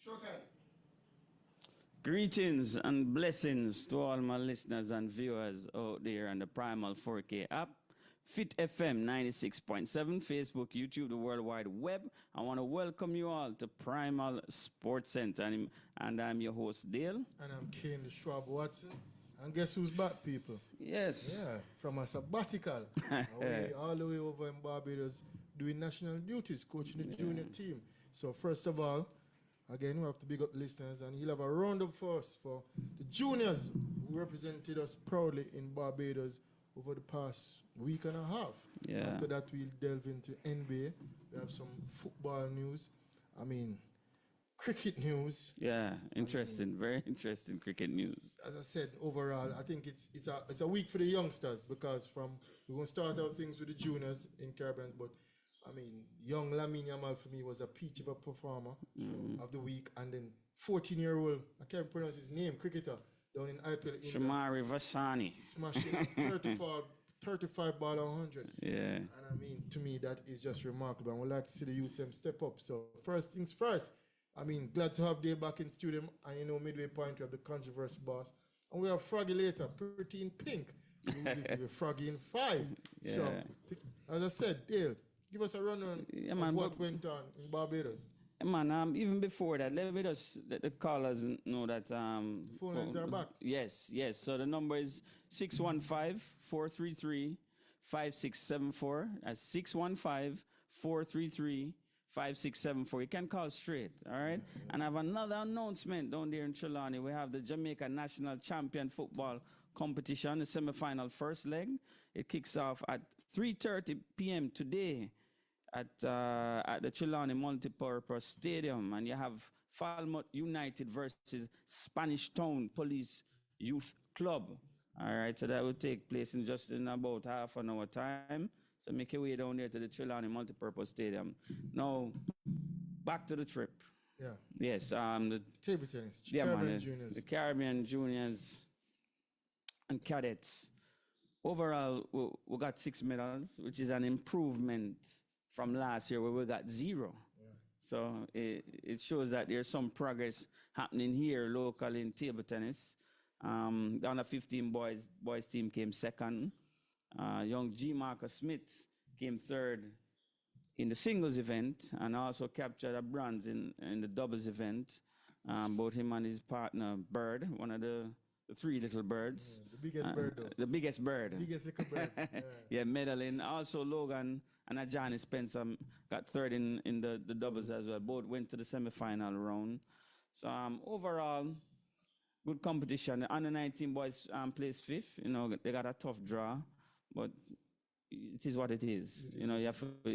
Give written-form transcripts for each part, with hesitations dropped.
Showtime. Greetings and blessings to all my listeners and viewers out there on the Primal 4K app, Fit FM 96.7, Facebook, YouTube, the World Wide Web. I want to welcome you all to Primal Sports Sat, and I'm your host, Dale. And I'm Kane the Schwab Watson. And guess who's back, people? Yes. Yeah, from a sabbatical. Away, all the way over in Barbados, doing national duties, coaching the junior team. So first of all, again, we have to big up the listeners, and he'll have a roundup for us for the juniors who represented us proudly in Barbados over the past week and a half. Yeah. After that, we'll delve into NBA. We have some football news. Cricket news. Yeah, interesting, very interesting cricket news. As I said, overall, I think it's a week for the youngsters because we're going to start out things with the juniors in Caribbean, but young Lamine Yamal for me was a peach of a performer of the week, and then 14-year-old, I can't pronounce his name, cricketer down in IPL. Shamari Vasani. Smashing 35 ball on 100. Yeah. And to me, that is just remarkable. I would like to see the youth step up. So first things first, glad to have Dale back in studio, and midway point we have the controversy boss. And we have Froggy later, pretty in pink. We're Froggy in 5. Yeah. So, as I said, Dale, give us a rundown of what went on in Barbados. Man, even before that, let me just let the callers know that... the phone lines are back. Yes. So the number is 615-433-5674. That's 615-433-5674. You can call straight, all right? Yeah. And I have another announcement down there in Trelawney. We have the Jamaica National Champion Football Competition, the semi-final first leg. It kicks off at 3:30 p.m. today at the Trelawney Multipurpose Stadium, and you have Falmouth United versus Spanish Town Police Youth Club. All right, so that will take place in about half an hour time. So make your way down there to the Trelawney Multipurpose Stadium. Now, back to the trip. Yeah. Yes. The table tennis. Caribbean juniors. The Caribbean juniors and cadets. Overall, we got 6 medals, which is an improvement from last year where we got 0. Yeah. So it shows that there's some progress happening here locally in table tennis. The under 15 boys team came second. Young G. Marcus Smith came third in the singles event and also captured a bronze in the doubles event. Both him and his partner Bird, one of the 3 little birds. Yeah, the biggest bird, though. The biggest bird. The biggest little bird. Yeah, medaling. Also, Logan and Ajani Spencer got third in the doubles as well. Both went to the semi-final round. So overall, good competition. The under 19 boys placed 5th. They got a tough draw, but it is what it is. You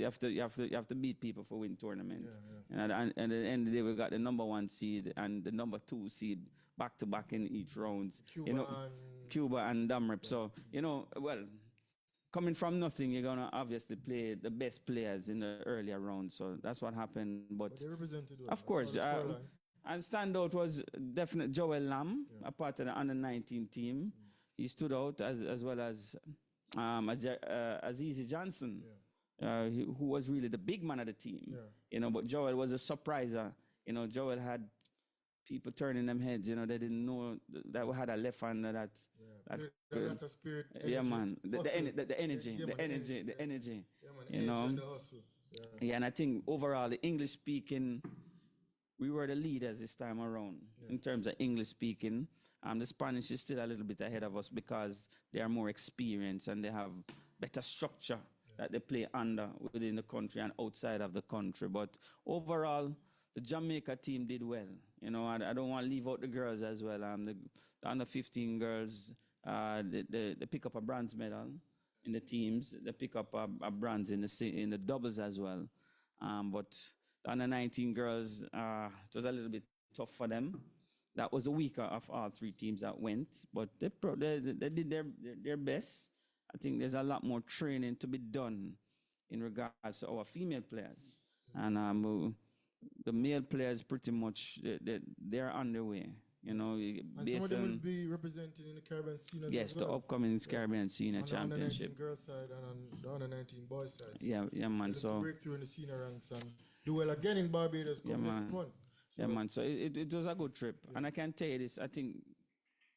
have to beat people for win tournament. Yeah. And at the end of the day, we got the number 1 seed and the number 2 seed back to back in each round. Cuba and Damrep. So coming from nothing, you're gonna obviously play the best players in the earlier round. So that's what happened. But they represented well. Of course. And standout was definitely Joel Lamb, a part of the under 19 team. He stood out as well as Azizi Johnson, who was really the big man of the team. Yeah. But Joel was a surpriser. Joel had people turning them heads. They didn't know that we had a left hander that. Yeah, a lot of spirit. Energy, yeah, man. The energy. Yeah, the energy. Yeah, man. And the hustle. Yeah, and I think overall the English speaking, we were the leaders this time around in terms of English speaking. The Spanish is still a little bit ahead of us because they are more experienced and they have better structure that they play under within the country and outside of the country. But overall, the Jamaica team did well. I don't want to leave out the girls as well. The under 15 girls, they pick up a bronze medal in the teams. They pick up a bronze in the doubles as well. But the under 19 girls, it was a little bit tough for them. That was the weaker of all 3 teams that went, but they did their best. I think there's a lot more training to be done in regards to our female players. And the male players pretty much, they're underway. And some of them will be represented in the Caribbean Seniors. Yes, the upcoming Caribbean Senior Championship. On the under 19 girls side and on the under 19 boys side. Yeah, man. So breakthrough in the senior ranks and do well again in Barbados next month. Yeah, man. So it was a good trip, and I can tell you this. I think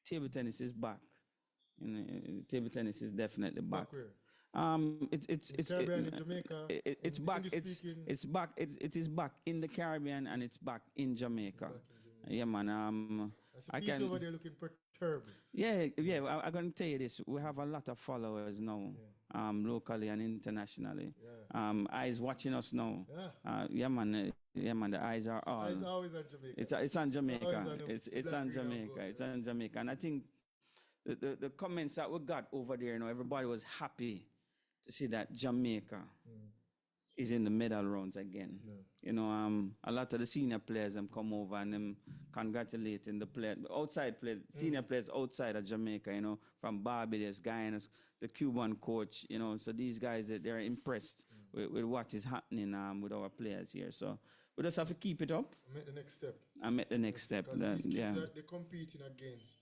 table tennis is back. Table tennis is definitely back. Back where? It's Caribbean, in Jamaica, it's in back. English-speaking- It's back. It is back in the Caribbean and it's back in Jamaica. Back in Jamaica. Yeah, man. I see people over there looking perturbed. Yeah. I'm gonna tell you this. We have a lot of followers now, locally and internationally. Yeah. Eyes watching us now. Yeah. Yeah, man. Yeah, man. The eyes are all. It's always on Jamaica. It's on Jamaica. always on the It's black, on green, and Jamaica. gold, It's on Jamaica. And I think the comments that we got over there, everybody was happy to see that Jamaica is in the medal rounds again. A lot of the senior players come over and them congratulating the senior players outside of Jamaica, from Barbados, Guyana, the Cuban coach, so these guys, they're impressed with what is happening with our players here. So we just have to keep it up. I met the next step. Because these kids they're competing against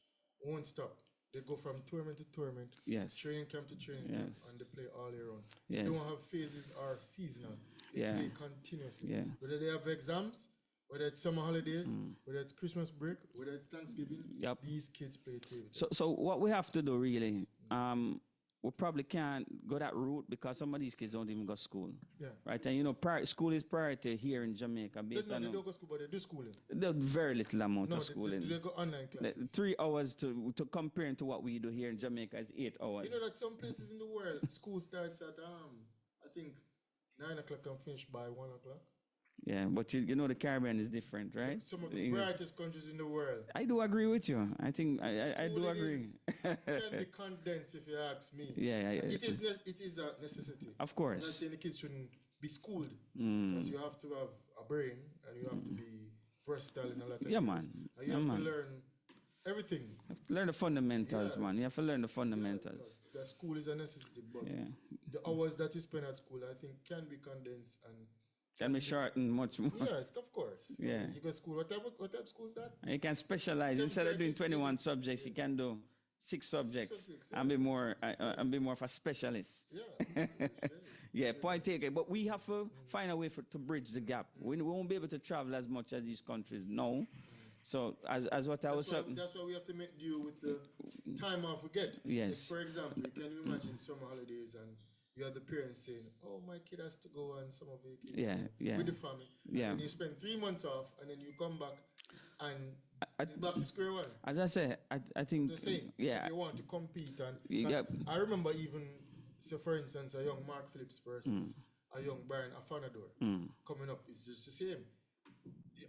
won't stop. They go from tournament to tournament, training camp to training camp, and they play all year round. They don't have phases or seasonal. They play continuously. Whether they have exams, whether it's summer holidays, whether it's Christmas break, whether it's Thanksgiving, these kids play table. So what we have to do really, we probably can't go that route because some of these kids don't even go to school. Right? And school is priority here in Jamaica. They don't go to school, but they do schooling. There's very little amount of schooling. They go online classes. 3 hours to comparing to what we do here in Jamaica is 8 hours. You know that some places in the world, school starts at I think 9 o'clock and finish by 1 o'clock. Yeah, but the Caribbean is different, right? Some of the brightest countries in the world. I do agree with you. I think I do agree. Can be condensed if you ask me. It is a necessity. Of course. I'm not saying the kids shouldn't be schooled because you have to have a brain and you have to be versatile in a lot of things. Man. And you have to learn everything. You have to learn the fundamentals, man. You have to learn the fundamentals. The school is a necessity, but the hours that you spend at school, I think, can be condensed and can be shortened much more. Yes, of course. Yeah. You go to school. What type of school is that? You can specialize. Instead of doing 21 subjects, you can do 6 subjects and be more of a specialist. Yeah. Point taken. But we have to find a way to bridge the gap. We won't be able to travel as much as these countries now. So as what I was saying. That's why we have to make do with the time off we get. Yes. For example, can you imagine summer holidays and you have the parents saying, "Oh, my kid has to go on summer vacation with the family." And you spend 3 months off, and then you come back, and it's back to square one. As I say, I think the same. If you want to compete, and I remember even for instance, a young Mark Phillips versus a young Brian Afanador coming up is just the same.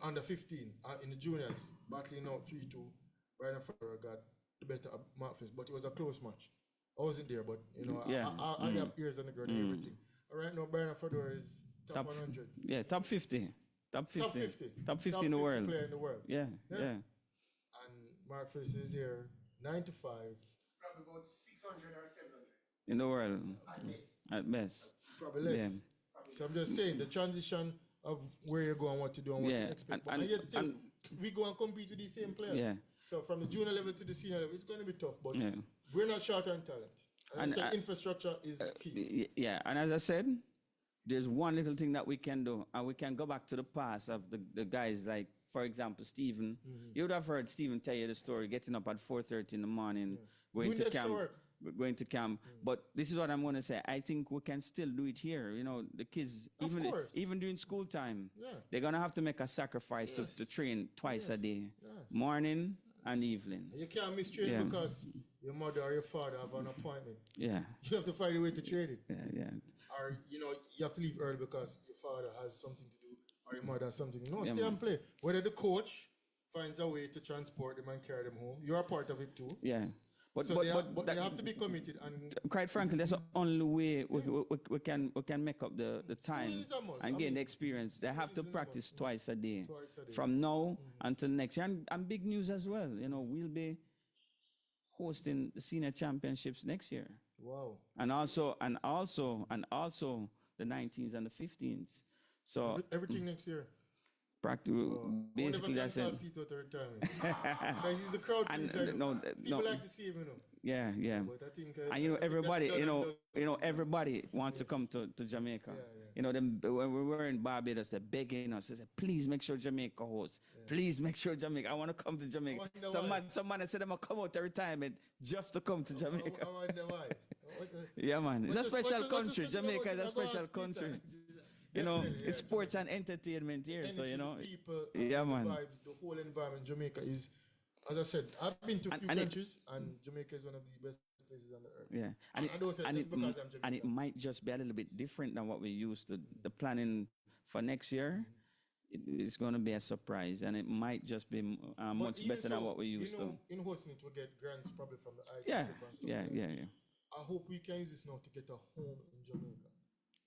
Under 15 in the juniors, battling out 3-2. Brian Afanador got the better of Mark Phillips, but it was a close match. I wasn't there, but I have ears on the ground and everything. Right now, Brian Fedor is top 100. Yeah, top 50. Top 50. Top 50 in the world. Player in the world. Yeah. And Mark Phillips is here, 95. Probably about 600 or 700. In the world. At best. Probably less. Yeah. So I'm just saying, the transition of where you go and what to do and what to expect. But yet still, we go and compete with these same players. Yeah. So from the junior level to the senior level, it's going to be tough. But we're not short on talent. And so infrastructure is key. Yeah, and as I said, there's one little thing that we can do, and we can go back to the past of the guys like, for example, Stephen. You would have heard Stephen tell you the story, getting up at 4:30 in the morning, going to camp. But this is what I'm going to say. I think we can still do it here. The kids, even during school time, they're going to have to make a sacrifice to train twice a day, morning and evening. You can't miss training because your mother or your father have an appointment. Yeah. You have to find a way to train it. Yeah. Or, you have to leave early because your father has something to do or your mother has something. No, stay and play. Whether the coach finds a way to transport them and carry them home, you're a part of it too. Yeah. But they have to be committed. And quite frankly, that's the only way we can make up the time and gain the experience. They have to practice twice a day. From now until next year. And big news as well. We'll be hosting the senior championships next year. Wow. And also the 19s and the 15s. So everything next year. Basically, that's it. Peter third time. Because he's the crowd pleaser. People like to see him, you know. Yeah, yeah. But I think, And you know, I think everybody, that's done and dusted. everybody wants to come to Jamaica. You know, them, when we were in Barbados, they're begging us. They said, please make sure Jamaica hosts. Please make sure Jamaica. I want to come to Jamaica. Some man said I'm going to come out of retirement just to come to Jamaica. I wonder why. Yeah, man. It's a special country. What's special Jamaica is a about it? special country. You know, it's sports and entertainment here. Energy, So, you know. people, Yeah, man. the vibes, the whole environment. Jamaica is, as I said, I've been to a few countries, and Jamaica is one of the best places on the earth. Yeah, and it might just be a little bit different than what we used to. The planning for next year, it's going to be a surprise, and it might just be much better than what we used to. In hosting it, we get grants probably from the ITF Yeah, and stuff. yeah. I hope we can use this now to get a home in Jamaica.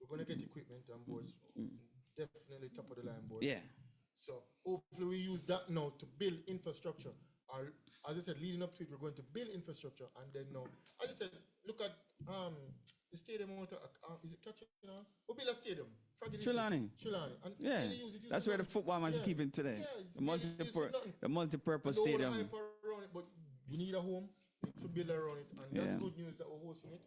We're going to get equipment and boys, definitely top of the line boys. Yeah. So hopefully we use that now to build infrastructure. Or, as I said, leading up to it, we're going to build infrastructure, and then now, as I said, look at the stadium. Is it catching? We'll build a stadium. Trelawney. And yeah, that's where the football match is keeping today. Yeah, the multi-purpose stadium. Hype around it, but we need a home to build around it, and that's good news that we're hosting it,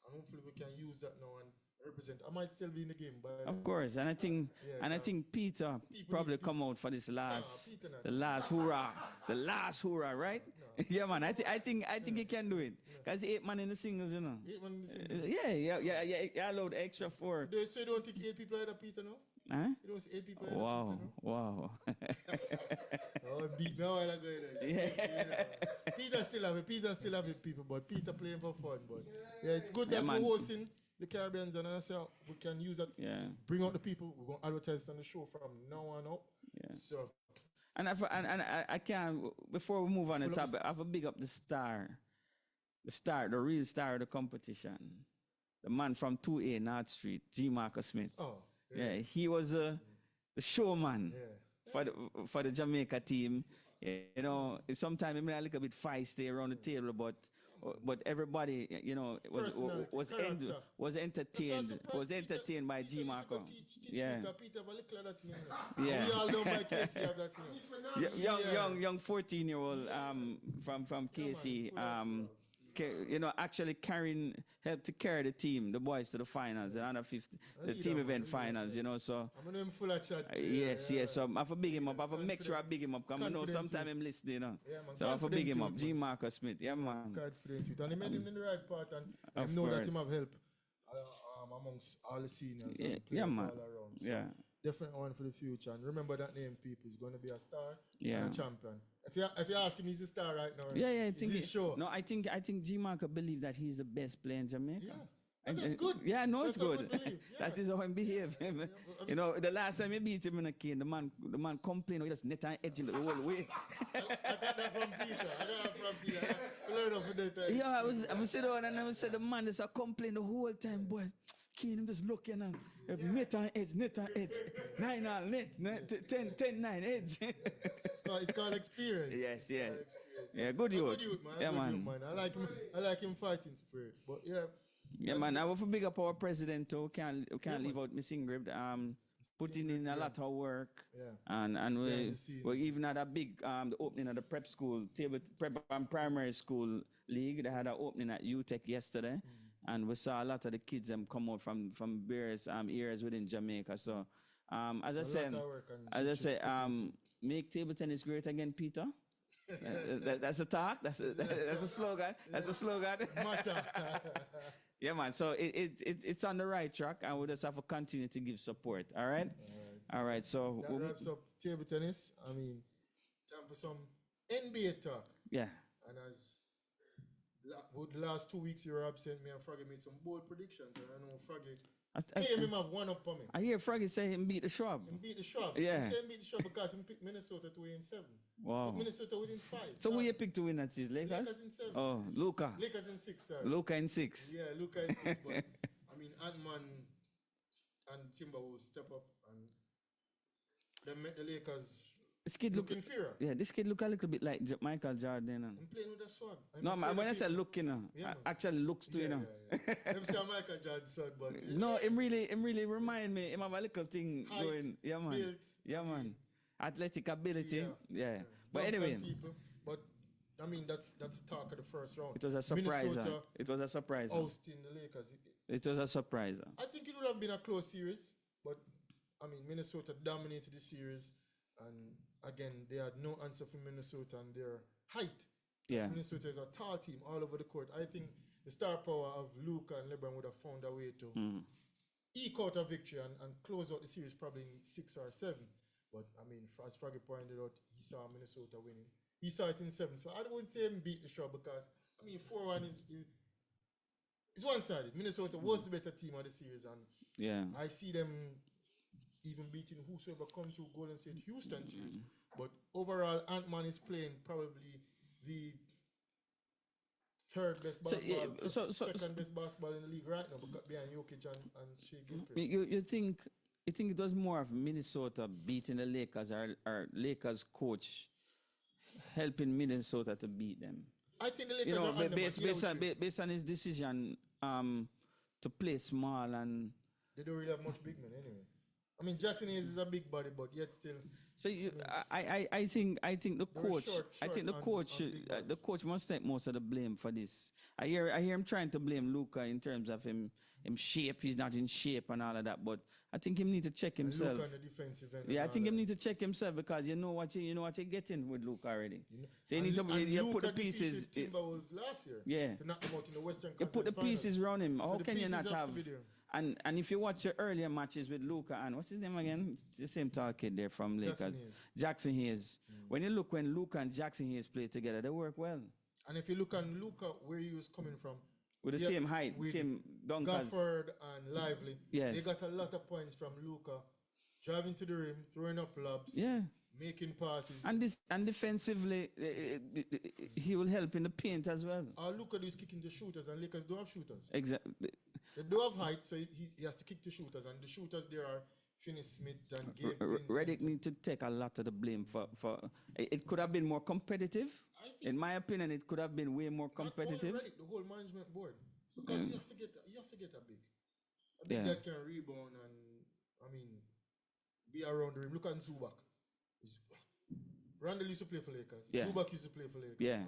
and hopefully we can use that now and represent. I might still be in the game, but of course, and I think Peter probably come out for this the last hoorah, right? No. Yeah, man. I think he can do it. Cause 8 man in the singles, you know. 8 man in the singles. Yeah. Allowed extra 4. They say don't take 8 people out of Peter, no? Huh? You don't see 8 people out of Peter, no? Wow. Oh, beat now I go there. Yeah. Peter still have it, people, but Peter playing for fun. But yeah, it's good that we're hosting the Caribbeans, and I say we can use that. Yeah. Bring out the people. We're going to advertise on the show from now on up. Yeah. So. And I can, before we move on the topic, I have to big up the real star of the competition, the man from 2A North Street, G. Marcus Smith. Oh. Yeah, he was the showman for the Jamaica team. You know, sometimes I'm a little bit feisty around the table, but everybody, you know, was entertained by G. Marco. Yeah. We all know by KC have that. Young 14-year-old from KC. You know, actually helped to carry the team, the boys, to the finals, the under 50, the team event finals. You know, so. I'm gonna full of chat. Yes. So I have to big him up. I have to make sure I big him up. Because I know sometimes I'm listening. You know. Yeah, man. So I have to big him up. G. Marcus Smith. Yeah, man. Confident with, and he made him in the right part, and I know that him have help amongst all the seniors and players man. all around. So yeah. Definitely one for the future, and remember that name, people. He's going to be a star and a champion. If you ask him, he's a star right now. Yeah, I think he's sure. No, I think G. Marco believe that he's the best player in Jamaica. Yeah. That's good. Yeah, I know it's good. Yeah. That is how he behave. You know, the last time he beat him in a cane, the man complained, he just net and edging the whole way. I got that from Peter. I learned off of that. Yeah, I was sitting down and I said the man is a complain the whole time, boy. Keen him just looking and net and edge. 9 all net, 10, 9 edge. It's called experience. Yes. Yeah, good youth. Good youth, man. Yeah, man. I like him fighting spirit. But yeah. Yeah, man. I want to big up our president too. Can't leave out Miss Ingrid. Putting in a lot of work. Yeah. And we even had a big the opening of the prep school, prep and primary school league. They had an opening at UTech yesterday. And we saw a lot of the kids come out from various areas within Jamaica. So, as I said, make table tennis great again, Peter. That's a talk. That's a slogan. That's a slogan. Yeah, man. So it's on the right track, and we just have to continue to give support. All right. So that wraps up table tennis. I mean, time for some NBA talk. Yeah. And as the last 2 weeks you were absent, me and Froggy made some bold predictions, and I know Froggy claim him have one up on me. I hear Froggy say him beat the Shrub. Yeah. He said him beat the Shrub because he picked Minnesota to win in 7. Wow. But Minnesota within 5. So who you picked to win that season? Lakers in 7. Oh, Luka. Lakers in 6, sorry. Luka in 6. Yeah, Luka in 6. But I mean, Ant-Man and Timber will step up, and they met the Lakers. This kid look inferior. Yeah, this kid look a little bit like Michael Jordan. I'm playing with a swag. No, when I say look, actually looks to, Yeah. I'm saying Michael Jordan swag, but no, him really remind me. Him have a little thing height, going. Yeah, man. Built, Yeah, man. athletic ability. Yeah. But Dunk on anyway, people. But I mean, that's the talk of the first round. it was a surprise. Minnesota It was a surprise. ousting the Lakers. It was a surprise. I think it would have been a close series, but I mean, Minnesota dominated the series, and again, they had no answer for Minnesota and their height. Yeah. Minnesota is a tall team all over the court. I think the star power of Luka and LeBron would have found a way to eke out a victory and close out the series probably in 6 or 7. But I mean, as Fraggy pointed out, he saw Minnesota winning. He saw it in 7. So I wouldn't say him beat the show because I mean 4-1 is one-sided. Minnesota was the better team of the series, and I see them even beating whosoever comes through Golden State Houston series. But overall, Ant-Man is playing probably the third best basketball, second best basketball in the league right now, behind Jokic and Shea Gilchrist. You think it was more of Minnesota beating the Lakers or Lakers coach helping Minnesota to beat them? I think the Lakers are based on his decision to play small, and they don't really have much big men anyway. I mean, Jackson Hayes is a big body, but yet still. So I think the coach the coach must take most of the blame for this. I hear him trying to blame Luka in terms of him shape. He's not in shape and all of that, but I think he need to check himself. Luka on the defensive end. Yeah, I think he need to check himself because you know what you're getting with Luka already. So you need to put the pieces. Timberwolves last year. Yeah. To knock them out in the Western You put the Conference pieces around him. So How can you not have? And And if you watch the earlier matches with Luka and what's his name again? It's the same tall kid there from Lakers. Jackson Hayes. When Luka and Jackson Hayes play together, they work well. And if you look on Luka, where he was coming from, with the same height, same dunkers. Gafford and Lively. Yes. They got a lot of points from Luka, driving to the rim, throwing up lobs, making passes. And defensively, he will help in the paint as well. All Luka do is kicking the shooters, and Lakers don't have shooters. Exactly. They do have height, so he has to kick the shooters, and the shooters there are Finney Smith and Gabe Vincent. Redick need to take a lot of the blame for it could have been more competitive. In my opinion, it could have been way more competitive. Not only Redick, the whole management board, because you have to get a big that can rebound and I mean be around the rim. Look at Zubac. Randall used to play for Lakers. Zubac used to play for Lakers. Yeah.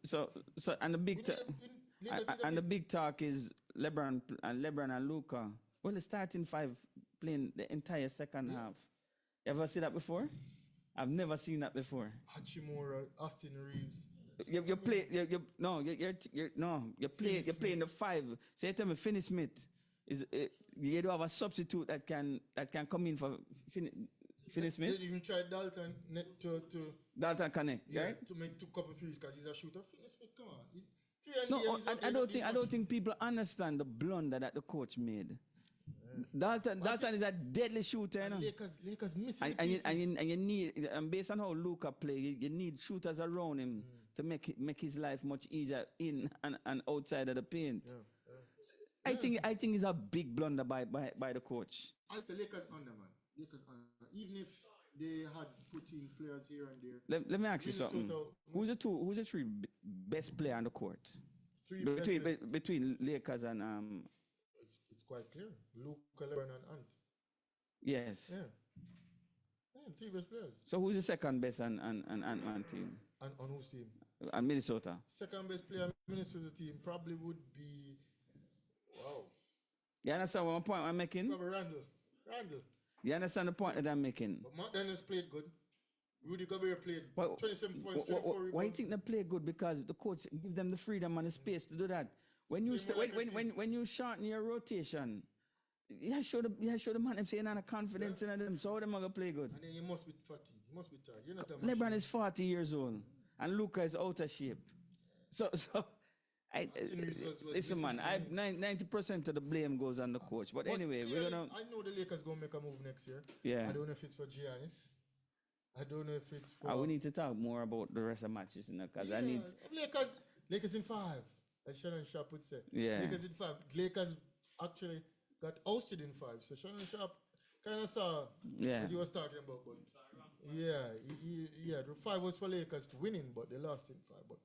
So and the big the big talk is LeBron and Luka. Well, the starting 5 playing the entire second half. You ever see that before? I've never seen that before. Hachimura, Austin Reeves. You're playing the 5. Say to me, Finney Smith you do have a substitute that can come in for Finney Smith. They even tried Dalton to Dalton connect, right? To make 2 couple threes because he's a shooter. Finney Smith, come on. I don't think people understand the blunder that the coach made. Dalton is a deadly shooter, you know. Lakers missing and you need, and based on how Luka play, you need shooters around him to make his life much easier in and outside of the paint. I think it's a big blunder by the coach. I say Lakers under, man. Lakers under. Even if they had put in players here and there. Let me ask you something. Who's the 3 best player on the court? Between Lakers and It's quite clear. Luka, LeBron, and Ant. Yes. Yeah, 3 best players. So who's the second best on Ant-Man team? And on whose team? And Minnesota. Second best player on Minnesota team probably would be You understand what point I'm making? Probably Randall. You understand the point that I'm making? But Mark Dennis played good. Rudy Gobert played 27 points, 24 rebounds. Why do you think they play good? Because the coach give them the freedom and the space to do that. When you shorten your rotation, you show the man them saying a confidence in them, so how them gonna play good? And then you must be fatigued. You must be tired. You're not that LeBron is 40 years old and Luka is out of shape. So listen, man. 90% of the blame goes on the coach. But anyway, we're gonna. I know the Lakers gonna make a move next year. Yeah. I don't know if it's for Giannis. I don't know if it's for. We need to talk more about the rest of the matches, because I need. Lakers in 5. As Shannon Sharp would say. Yeah. Lakers in 5. Lakers actually got ousted in 5. So Shannon Sharp kind of saw what he was talking about. But the 5 was for Lakers winning, but they lost in 5. But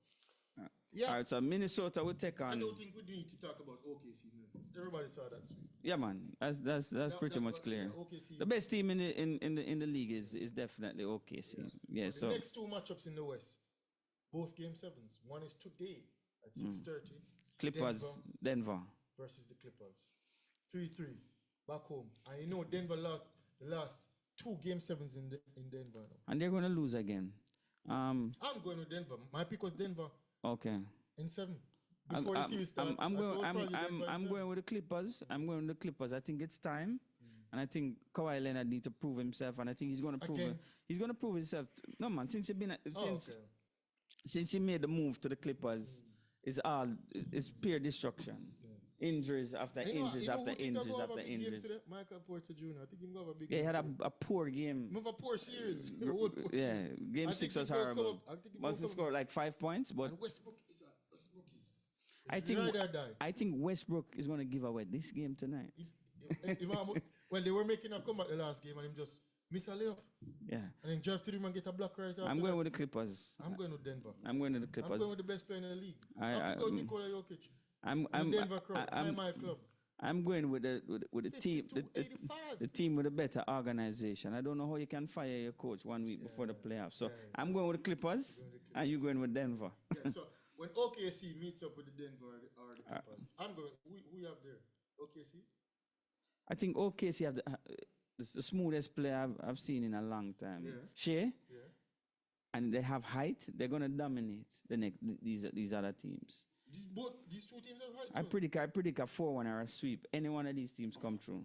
Yeah. All right, so Minnesota will take I on. don't think we need to talk about OKC Memphis. Everybody saw that sweep. Yeah, man, that's pretty much clear. Yeah, OKC. The best team in the league is definitely OKC. Yeah, The so next two matchups in the West, both game sevens. One is today at 6:30. Clippers, Denver. Versus the Clippers. 3-3 back home. And you know Denver lost the last two game sevens in Denver now. And they're gonna lose again. I'm going with Denver. My pick was Denver Okay. in 7. Before the series started, I'm going with the Clippers. I'm going with the Clippers. I think it's time, and I think Kawhi Leonard needs to prove himself, and I think he's going to prove it. He's going to prove himself. No man, since he made the move to the Clippers, it's pure destruction. Injuries after injuries after injuries after injuries. Michael Porter Jr. I think he have a big. Yeah, he had a poor game. He have a poor series. Yeah, game 6 was horrible. Must have scored like 5 points, but and Westbrook is I think Westbrook is going to give away this game tonight. Well, they were making a comeback the last game and him just miss a layup. Yeah. And then drive to him and get a block right after. I'm going with the Clippers. I'm going with Denver. I'm going with the Clippers. I'm going with the best player in the league. I go Nikola Jokic. I'm Denver crowd. My club. I'm going with the team, the team with a better organization. I don't know how you can fire your coach 1 week before the playoffs. So I'm going with the Clippers, and you're going with Denver. Yeah, so when OKC meets up with the Denver or the Clippers, I'm going. Who you have there? OKC. I think OKC have the smoothest player I've seen in a long time. Yeah. Shea. Yeah. And they have height. They're gonna dominate these other teams. These two teams have height. I predict a 4-1 or a sweep. Any one of these teams come through.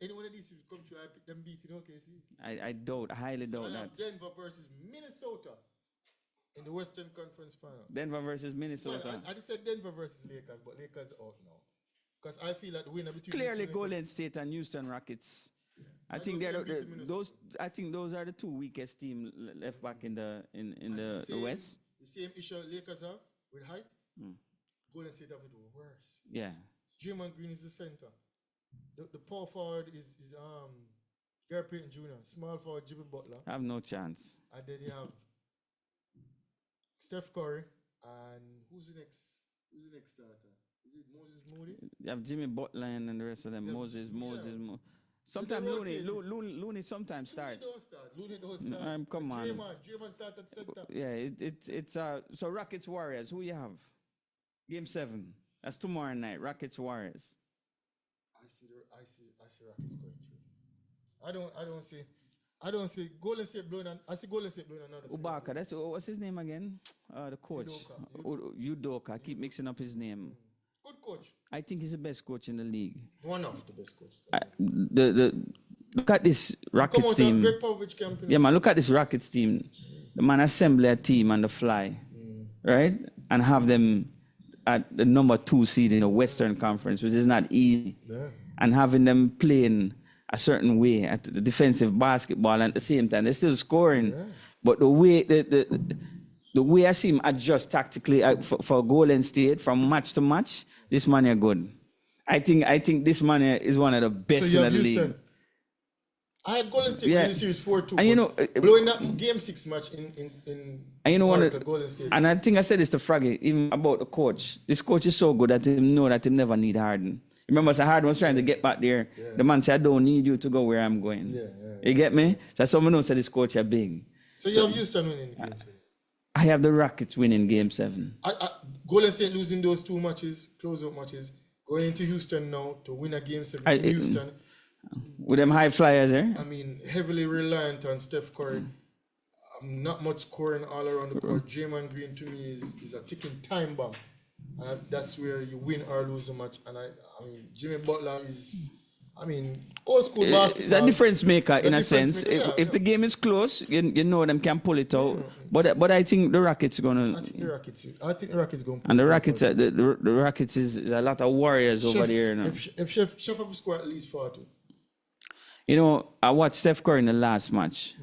Any one of these teams come through, I pick them beating OKC. I highly doubt I that. have Denver versus Minnesota in the Western Conference Final. Denver versus Minnesota. Well, I just said Denver versus Lakers, but Lakers out now. Because I feel like the winner between clearly Golden State and Houston Rockets. Yeah. I think those are the two weakest teams left back in the West. The same issue Lakers have with height. Golden State have it worse. Yeah. Draymond Green is the center. The power forward is Gary Payton Jr. Small forward Jimmy Butler. I have no chance. And then you have Steph Curry and who's the next starter? Is it Moses Moody? You have Jimmy Butler and the rest of them. Moses. Sometimes Looney sometimes starts. Looney don't start. Come on. Draymond start at center. Yeah, it's so Rockets Warriors. Who you have? Game 7. That's tomorrow night. Rockets Warriors. I see Rockets going through. I don't see Golden State blowing. I see Golden State blowing another. Ubaka. That's what's his name again? The coach. Udoka. I keep mixing up his name. Good coach. I think he's the best coach in the league. One of the best coaches. Look at this Rockets team. Yeah, man. Look at this Rockets team. The man assemble a team on the fly, right? And have them at the number 2 seed in the Western Conference, which is not easy. Yeah. And having them playing a certain way at the defensive basketball, and at the same time they're still scoring. Yeah. But the way the way I see him adjust tactically for Golden State from match to match, this man is good. I think this man is one of the best in the league. I had Golden State in the series 4-2. And blowing that game 6 match in Golden State. And I think I said this to Fraggy, even about the coach. This coach is so good that he know that he never need Harden. Remember, so Harden was trying to get back there. Yeah. The man said, I don't need you to go where I'm going. You get me? So someone knows that this coach is big. So you have Houston winning game 7? I have the Rockets winning game 7. Golden State losing those 2 matches, close-out matches, going into Houston now to win a game 7 in Houston. With them high flyers there? I mean, heavily reliant on Steph Curry. Not much scoring all around the court. Draymond Green to me is a ticking time bomb. And that's where you win or lose the match. And I mean, Jimmy Butler is, old school basketball. It's a difference maker in a sense. If the game is close, you know them can pull it out. But I think the Rockets are gonna. I think the Rockets going. And the Rockets, the Rockets is a lot of warriors over there. You know? If Chef have to score at least 40. You know, I watched Steph Curry in the last match.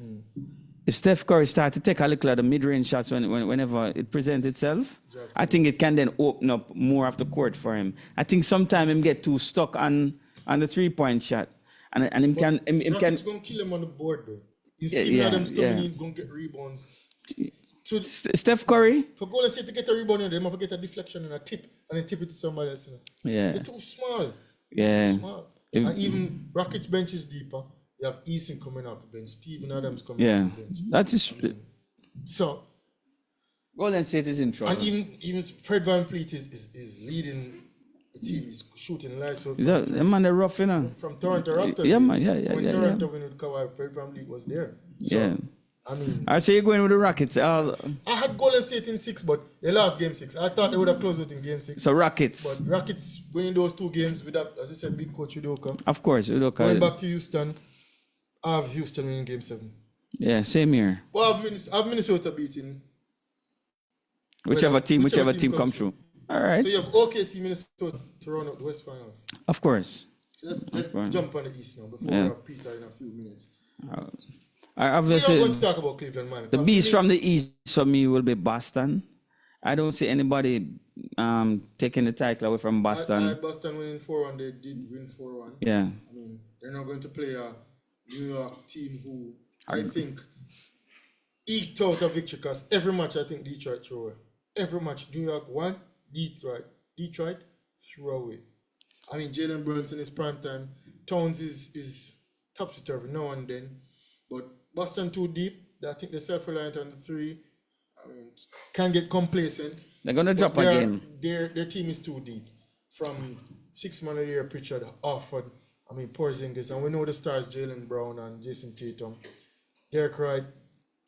If Steph Curry starts to take a little of the mid-range shots whenever it presents itself, I think it can then open up more of the court for him. I think sometimes him get too stuck on the 3-point shot, and him can. Rockets going to kill him on the board though. You see Adams coming in, going to get rebounds. So Steph Curry. for Golden State to get a rebound, they have to get a deflection and a tip, and then tip it to somebody else. Yeah. They're too small. Yeah. Too small. And even Rockets bench is deeper. You have Eason coming off the bench, Steven Adams coming off the bench. That is. So Golden State is in trouble. and even Fred VanVleet is leading the team. He's shooting lights from Man, they're rough, you know. Toronto Raptors. Yeah, man. Yeah. When Toronto win with Kawhi, Fred VanVleet was there. So, Yeah. I mean, I say you're going with the Rockets. I had Golden State in 6, but they lost game 6. I thought they would have closed it in game 6. So Rockets. But Rockets winning those 2 games with that, as I said, big coach Udoka. Of course, Udoka. Going back to Houston, I have Houston winning game 7. Yeah, same here. Well, I have Minnesota beating Whichever team comes through. All right. So you have OKC, Minnesota to run out the West Finals. Of course. So let's jump on the East now before we have Peter in a few minutes. I We are obviously going to talk about Cleveland, man. the beast from the East for me will be Boston. I don't see anybody taking the title away from Boston. I had Boston winning 4-1. They did win 4-1. Yeah. I mean, they're not going to play a New York team who I think eked out a victory because every match I think Detroit threw away. Every match, New York won, Detroit threw away. I mean, Jalen Brunson is prime time. Towns is topsy-turvy now and then. But Boston too deep. I think they're self-reliant on the 3. I mean, can get complacent. They're going to drop again. Their team is too deep. From 6 man of the year, Pritchard, Offord, I mean, Porzingis, and we know the stars, Jalen Brown and Jason Tatum. Derek Wright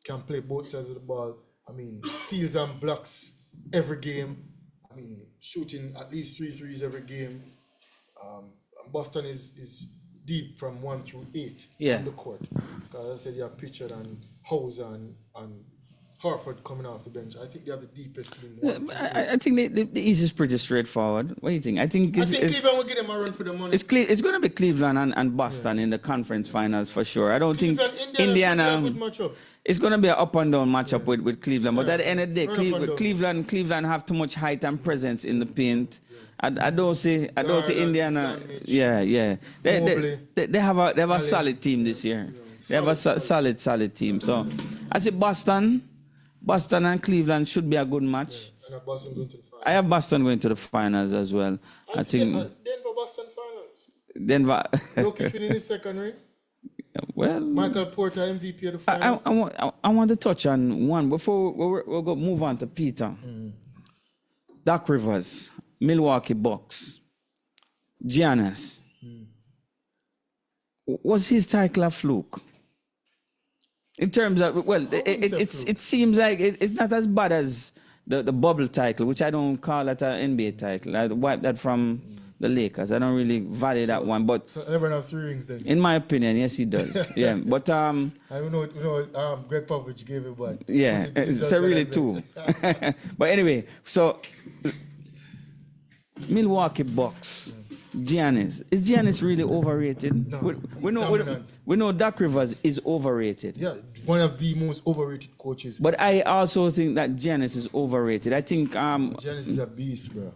can play both sides of the ball. I mean, steals and blocks every game. I mean, shooting at least 3 threes every game. Boston is deep from 1 through 8 on the court. Because I said you have Pritchard and Hauser and Horford coming off the bench. I think they have the deepest team. I think the East is pretty straightforward. What do you think? I think Cleveland will give them a run for the money. It's going to be Cleveland and Boston in the conference finals for sure. I don't think Indiana. It's going to be an up and down matchup with Cleveland. But at the end of the day, Cleveland have too much height and presence in the paint. I don't see Indiana. Yeah. They have a solid team this year. They have a solid team. So I say Boston and Cleveland should be a good match. And Boston going to the finals. I have Boston going to the finals as well. I think Denver Boston finals. Denver. Jokic winning his second ring. Well, Michael Porter MVP of the finals. I want to touch on one before we'll go move on to Peter. Doc Rivers, Milwaukee Bucks, Giannis. Was his title a fluke? In terms of, well, it seems like it's not as bad as the bubble title, which I don't call that an NBA title. I wiped that from the Lakers. I don't really value that one. But so everyone have 3 rings then? In my opinion, yes, he does. Yeah, but I know Greg Popovich gave it one. Yeah, so really 2. But anyway, so Milwaukee Bucks. Giannis. Is Giannis really overrated? No, we know Doc Rivers is overrated. Yeah, one of the most overrated coaches. But I also think that Giannis is overrated. I think Giannis is a beast, bro.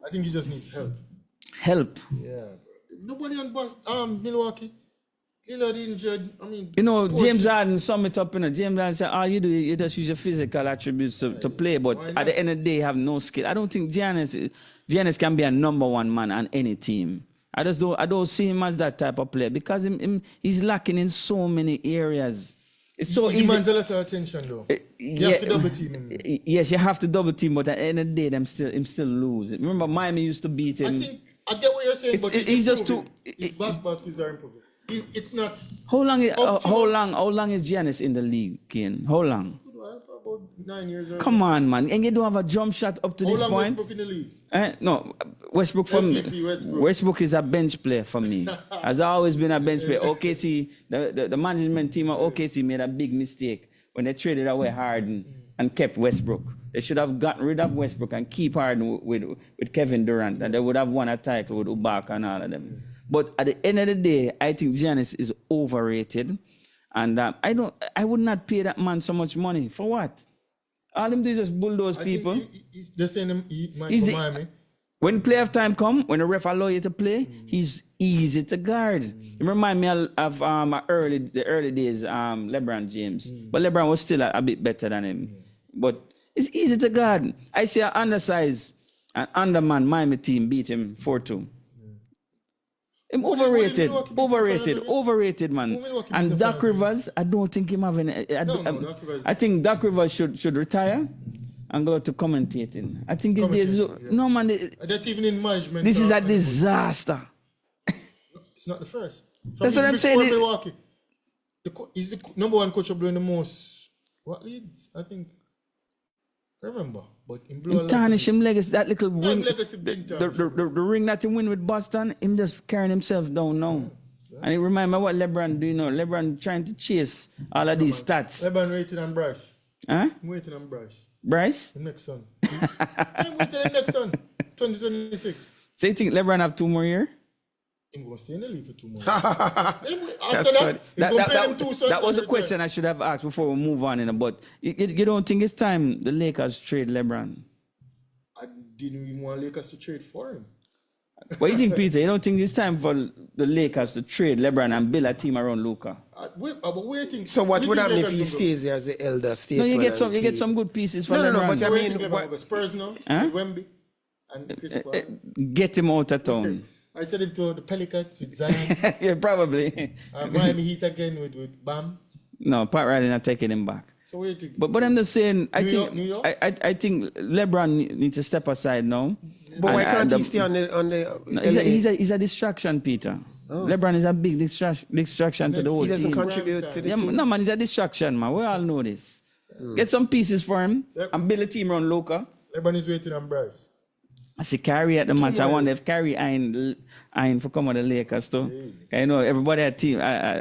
I think he just needs help. Help? Yeah, bro. Nobody on Milwaukee. Lillard injured. I mean, James Harden sum it up. James Harden said, all you do, you just use your physical attributes to play. But at the end of the day, you have no skill. I don't think Giannis can be a number 1 man on any team. I don't see him as that type of player because he's lacking in so many areas. It's so easy. He demands a lot of attention, though. You have to double team him. Yes, you have to double team, but at the end of the day, him still lose. Remember, Miami used to beat him. I get what you're saying, but he's just too. His baskets are improving. It's not. How long is Giannis in the league, Kane? How long? About 9 years. Come on, man. And you don't have a jump shot up to this point? How long Westbrook in the league? No, Westbrook for me. Westbrook is a bench player for me. Has always been a bench player. OKC, the management team of OKC made a big mistake when they traded away Harden and kept Westbrook. They should have gotten rid of Westbrook and keep Harden with Kevin Durant, and they would have won a title with Ibaka and all of them. But at the end of the day, I think Giannis is overrated, and I would not pay that man so much money for what? All him do is just bulldoze people. They're saying he's Miami. When playoff time come, when the ref allow you to play, he's easy to guard. You remind me of the early days, LeBron James. But LeBron was still a bit better than him. But it's easy to guard. I see an undersized and underman Miami team beat him 4-2. Him overrated, man. And Doc Rivers, I don't think him having. I think Doc Rivers should retire and go to commentating. I think his days. No, man. That's even in management. This is a disaster. It's not the first. That's what I'm saying. Milwaukee. He's the number one coach of doing the most. What leads? I think. I remember. But in tarnish him legacy, that little ring. The ring that he win with Boston, him just carrying himself down now. Yeah. And it remind me what LeBron do, you know. LeBron trying to chase all of these stats. LeBron waiting on Bryce. Huh? I'm waiting on Bryce. Bryce? The next son. I'm waiting on the next son. 2026. So you think LeBron have 2 more years? He's going to stay in the league for 2 more years. That was a question I should have asked before we move on. But you don't think it's time the Lakers trade LeBron? I didn't even want Lakers to trade for him. What do you think, Peter? You don't think it's time for the Lakers to trade LeBron and build a team around Luka? Waiting. So what would happen if he stays there as the elder statesman? No, you get some good pieces for LeBron. No, but I mean, Spurs now, Wemby, and Chris Paul. Get him out of town. I said it to the Pelicans with Zion. Yeah, probably. Miami Heat again with Bam. No, Pat Riley not taking him back. So what do you think? But I'm just saying, New York? I think LeBron needs to step aside now. But why can't he stay on the no, he's a distraction, Peter. Oh. LeBron is a big distraction to the whole team. He doesn't contribute to the team. No, man, he's a distraction, man. We all know this. Get some pieces for him and build a team around Luka. LeBron is waiting on Bryce. I see Kyrie at the match. I wonder if Kyrie iron for come on the Lakers too. I know everybody had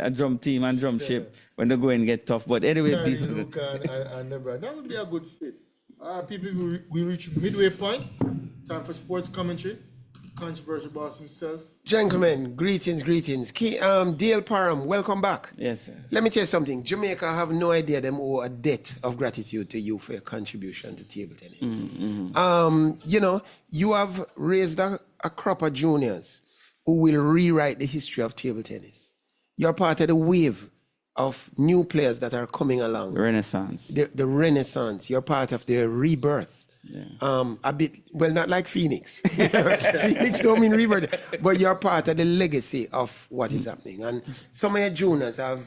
a drum team and drum ship when they go and get tough. But anyway, people. Luka and LeBron. That would be a good fit. People, we reach midway point. Time for sports commentary. Controversial boss himself. Gentlemen, greetings. Dale Parham, welcome back. Yes, sir. Let me tell you something. Jamaica have no idea them owe a debt of gratitude to you for your contribution to table tennis. You know, you have raised a crop of juniors who will rewrite the history of table tennis. You're part of the wave of new players that are coming along. The Renaissance. The Renaissance. You're part of the rebirth. Yeah. A bit, well, not like Phoenix. Phoenix don't mean rebirth, but you're part of the legacy of what is happening. And some of your juniors I've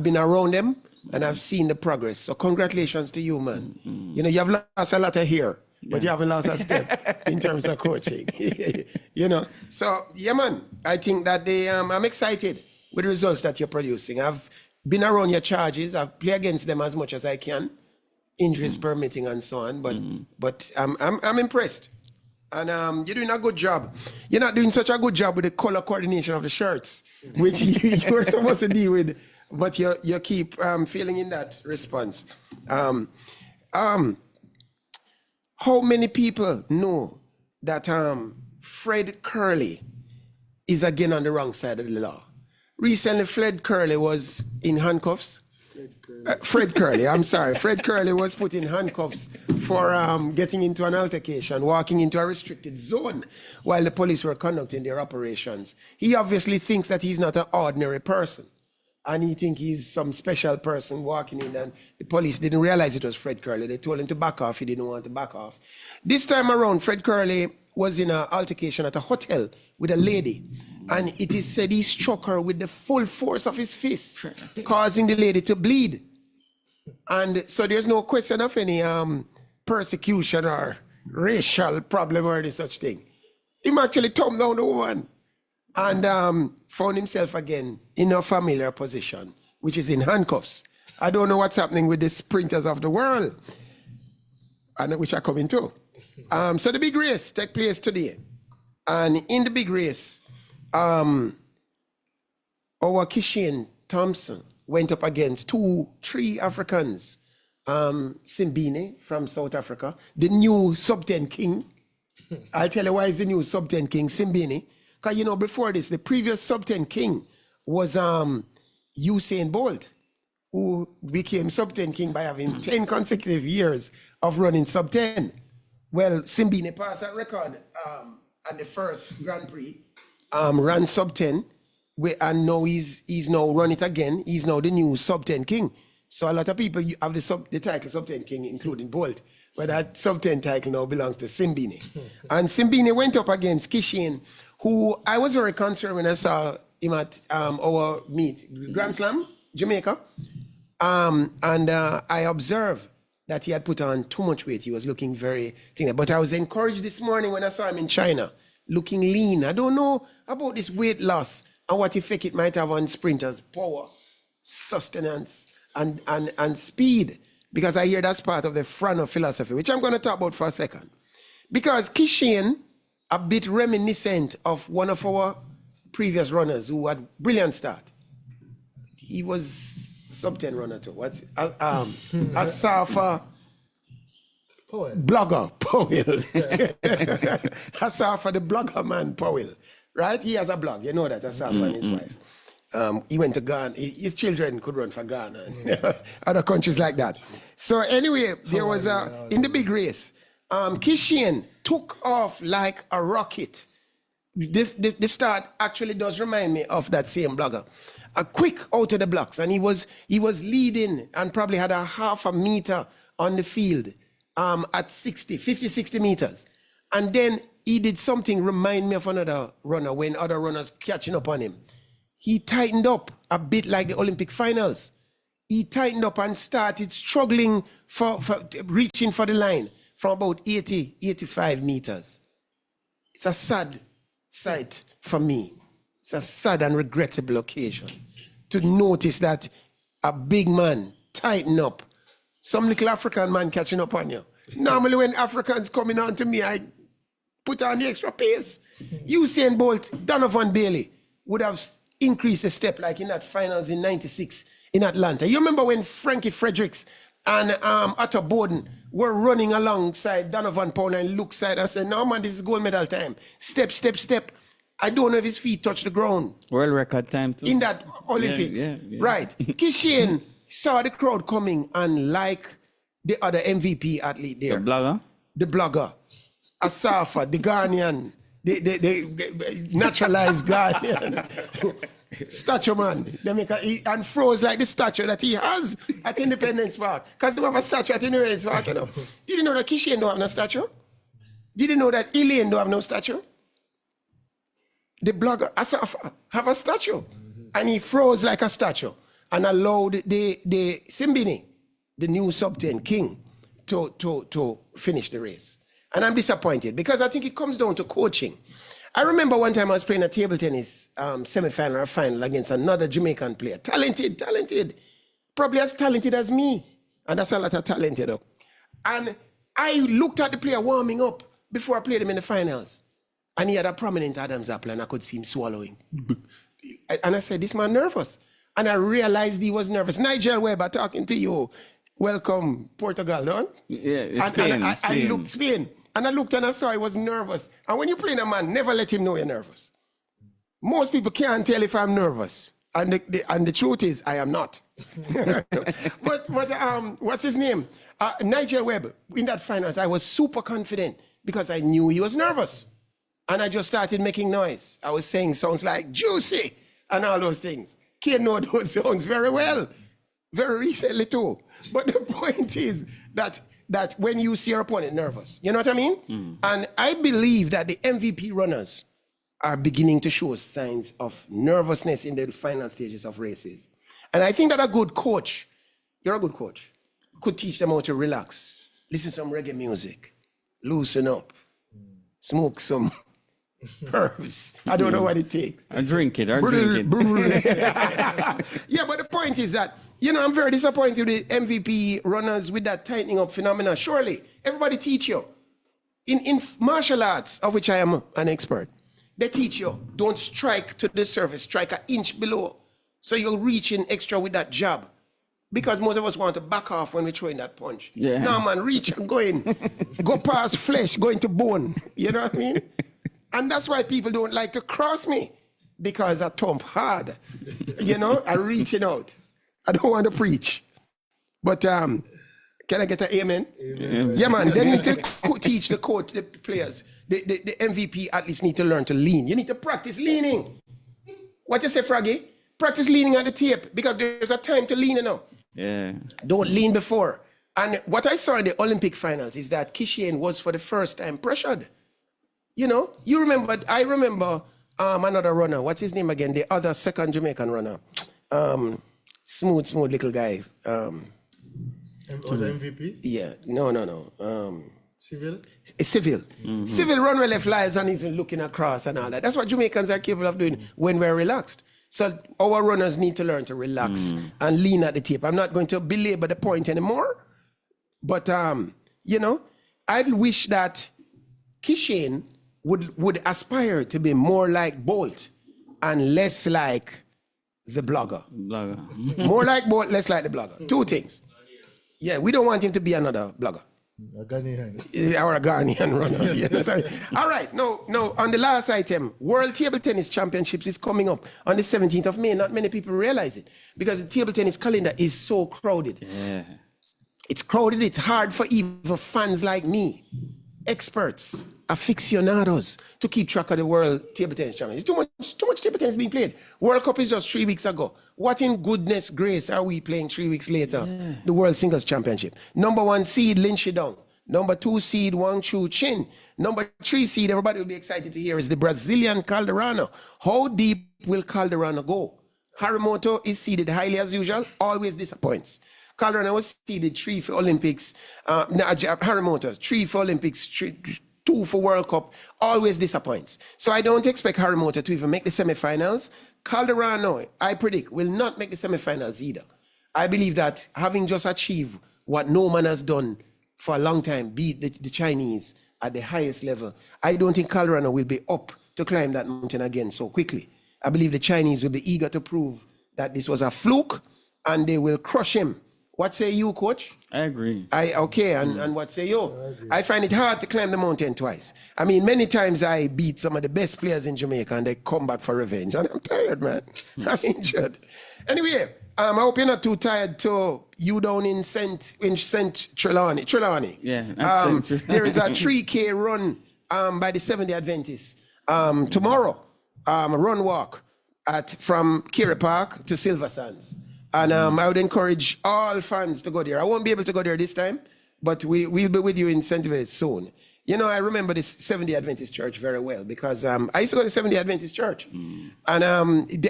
been around them and I've seen the progress. So congratulations to you, man. You know, you have lost a lot of hair, but you haven't lost a step in terms of coaching. You know, so yeah, man. I think that I'm excited with the results that you're producing. I've been around your charges. I've played against them as much as I can. Injuries permitting and so on, but I'm impressed, and you're doing a good job. You're not doing such a good job with the color coordination of the shirts, which you're supposed to deal with, but you keep failing in that response. How many people know that Fred Curley is again on the wrong side of the law? Recently, Fred Curley was in handcuffs. Fred Curley, I'm sorry. Fred Curley was put in handcuffs for getting into an altercation, walking into a restricted zone while the police were conducting their operations. He obviously thinks that he's not an ordinary person. And he thinks he's some special person walking in, and the police didn't realize it was Fred Curley. They told him to back off. He didn't want to back off. This time around, Fred Curley was in an altercation at a hotel with a lady. And it is said he struck her with the full force of his fist, causing the lady to bleed. And so there's no question of any persecution or racial problem or any such thing. He actually thumbed down the woman and found himself again in a familiar position, which is in handcuffs. I don't know what's happening with the sprinters of the world, and which are coming too. So the big race take place today. And in the big race, our Kishan Thompson went up against 3 Africans. Simbine from South Africa, the new sub-10 king. I'll tell you why he's the new sub-10 king, Simbine. Because, you know, before this, the previous sub-10 king was Usain Bolt, who became sub-10 king by having 10 consecutive years of running sub-10. Well, Simbine passed that record at the first Grand Prix. Ran sub-10, and now he's now run it again. He's now the new sub-10 king. So a lot of people have the title sub-10 king, including Bolt, but that sub-10 title now belongs to Simbini. And Simbini went up against Kishin, who I was very concerned when I saw him at our meet, Grand Slam, Jamaica. And I observed that he had put on too much weight. He was looking very thin. But I was encouraged this morning when I saw him in China, looking lean. I don't know about this weight loss and what effect it might have on sprinters' power, sustenance, and speed, because I hear that's part of the Frano philosophy, which I'm going to talk about for a second. Because Kishin, a bit reminiscent of one of our previous runners who had brilliant start. He was sub-10 runner too. What's Asafa Powell. Blogger Powell. Asafa the blogger man Powell. Right? He has a blog. You know that, Asafa and his wife. He went to Ghana. His children could run for Ghana and other countries like that. So anyway, there was in the big race, Kishian took off like a rocket. The start actually does remind me of that same blogger. A quick out of the blocks, and he was leading and probably had a half a meter on the field at 50, 60 meters. And then he did something remind me of another runner when other runners catching up on him. He tightened up a bit like the Olympic finals. He tightened up and started struggling for reaching for the line from about 80, 85 meters. It's a sad sight for me. It's a sad and regrettable occasion to notice that a big man tighten up. Some little African man catching up on you. Normally when Africans coming on to me, I put on the extra pace. Usain Bolt, Donovan Bailey would have increased the step like in that finals in 96 in Atlanta. You remember when Frankie Fredericks and Otto Bowden were running alongside Donovan Powell and looked side and said, no man, this is gold medal time. Step, step, step. I don't know if his feet touch the ground. World record time too. In that Olympics. Yeah. Right. Kishian saw the crowd coming and like the other MVP athlete there. The blogger. Asafa, the Ghanaian, the naturalized Ghanaian. Statue man. They make and froze like the statue that he has at Independence Park. Because they have a statue at Independence Park, you know. Did you know that Kishian don't have no statue? Did you know that Elaine don't have no statue? The blogger Asafa have a statue. And he froze like a statue and allowed the Simbini, the new sub-10 king, to finish the race. And I'm disappointed because I think it comes down to coaching. I remember one time I was playing a table tennis semi-final or final against another Jamaican player. Talented. Probably as talented as me. And that's a lot of talent, you know. And I looked at the player warming up before I played him in the finals. And he had a prominent Adam's apple and I could see him swallowing. And I said, this man nervous. And I realized he was nervous. Nigel Weber talking to you. Welcome, Portugal, no? Yeah, Spain. I looked Spain. And I looked and I saw he was nervous. And when you're playing a man, never let him know you're nervous. Most people can't tell if I'm nervous. And the truth is, I am not. but what's his name? Nigel Webb, in that finals, I was super confident because I knew he was nervous. And I just started making noise. I was saying sounds like juicy and all those things. Kid know those sounds very well. Very recently too. But the point is that when you see your opponent nervous, you know what I mean? And I believe that the MVP runners are beginning to show signs of nervousness in the final stages of races. And I think that a good coach, you're a good coach, could teach them how to relax, listen to some reggae music, loosen up, smoke some herbs. I don't know what it takes. I drink it. Yeah, but the point is that, you know, I'm very disappointed with MVP runners with that tightening up phenomena. Surely, everybody teach you. In martial arts, of which I am an expert, they teach you, don't strike to the surface, strike an inch below. So you're reaching extra with that jab. Because most of us want to back off when we're throwing that punch. Yeah. No, man, reach and go in. Go past flesh, go into bone. You know what I mean? And that's why people don't like to cross me. Because I thump hard. You know, I'm reaching out. I don't want to preach. But can I get an amen? Amen. Yeah, man. They need to teach the coach, the players. The MVP athletes need to learn to lean. You need to practice leaning. What you say, Fraggy? Practice leaning on the tape because there's a time to lean now. Yeah. Don't lean before. And what I saw in the Olympic finals is that Kishiane was for the first time pressured. You know, I remember another runner. What's his name again? The other second Jamaican runner. Smooth little guy. Was the MVP? Yeah, no. Civil? Civil. Civil run where left lies and he's looking across and all that. That's what Jamaicans are capable of doing when we're relaxed. So our runners need to learn to relax and lean at the tip. I'm not going to belabor the point anymore. But, you know, I'd wish that Kishiane would aspire to be more like Bolt and less like the blogger. More like Bolt, less like the blogger. Two things. Yeah, we don't want him to be another blogger. A Ghanaian. Or a Ghanaian runner. Yeah. All right, no. On the last item, World Table Tennis Championships is coming up on the 17th of May. Not many people realize it because the table tennis calendar is so crowded. Yeah. It's crowded. It's hard for even fans like me, experts, aficionados, to keep track of the World Table Tennis Championships. Too much table tennis being played. World Cup is just 3 weeks ago. What in goodness grace are we playing 3 weeks later? Yeah. The World Singles Championship. Number 1 seed, Lin Shidong. Number 2 seed, Wang Chu Chin. Number 3 seed, everybody will be excited to hear, is the Brazilian Calderano. How deep will Calderano go? Harimoto is seeded highly as usual, always disappoints. Calderano was seeded 3 for Olympics. Harimoto, 3 for Olympics, 2 for World Cup, always disappoints. So I don't expect Harimoto to even make the semifinals. Calderano, I predict, will not make the semifinals either. I believe that having just achieved what no man has done for a long time, beat the Chinese at the highest level, I don't think Calderano will be up to climb that mountain again so quickly. I believe the Chinese will be eager to prove that this was a fluke and they will crush him. What say you, coach? I agree. And what say you? I find it hard to climb the mountain twice. I mean, many times I beat some of the best players in Jamaica and they come back for revenge. And I'm tired, man. I'm injured. Anyway, I hope you're not too tired to you down in St. Trelawney. Yeah. There is a 3K run by the Seventh-day Adventists tomorrow. A run walk from Kira Park to Silver Sands. And I would encourage all fans to go there. I won't be able to go there this time, but we'll be with you in St. Louis soon. You know, I remember this Seventh-day Adventist Church very well because I used to go to Seventh-day Adventist Church. And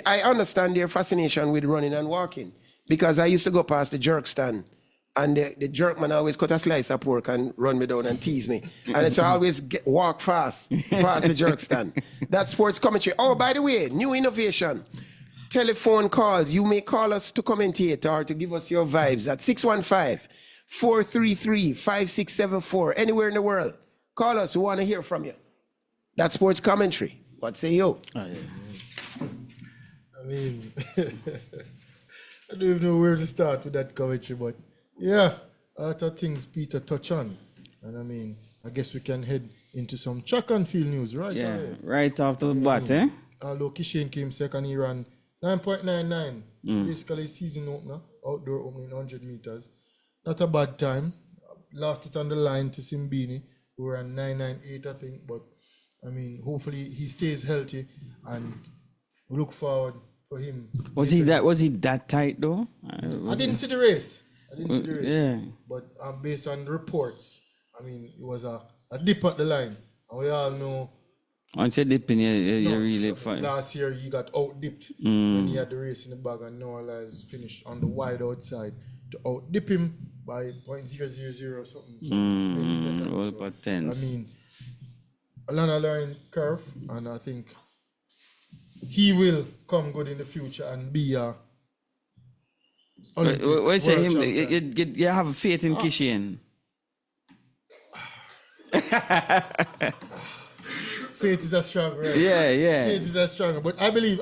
I understand their fascination with running and walking because I used to go past the jerk stand and the jerk man always cut a slice of pork and run me down and tease me. And so I always walk fast past the jerk stand. That's sports commentary. Oh, by the way, new innovation. Telephone calls. You may call us to commentate or to give us your vibes at 615-433-5674. Anywhere in the world. Call us. We want to hear from you. That's sports commentary. What say you? I mean, I don't even know where to start with that commentary, but yeah, a lot of things Peter touched on. And I mean, I guess we can head into some track and field news, right? Yeah, right off the bat, eh? Although Kishiane came second, he ran 9.99, basically season opener, outdoor opening 100 meters. Not a bad time. Lost it on the line to Simbini, who ran 9.98, I think. But I mean, hopefully he stays healthy, and we look forward for him. Was he that tight though? I didn't see the race. Yeah. But based on reports, I mean, it was a dip at the line, and we all know. Once you dip in, you're really fine. Last year, he got out-dipped when he had the race in the bag, and Noah Lyles finished on the wide outside to out-dip him by 0.000 or something. All but tense. I mean, a lot of learning curve, and I think he will come good in the future and be a Olympic world champion. You have faith in Kishiane? Faith is a strong word. Yeah. Faith is a strong, but I believe.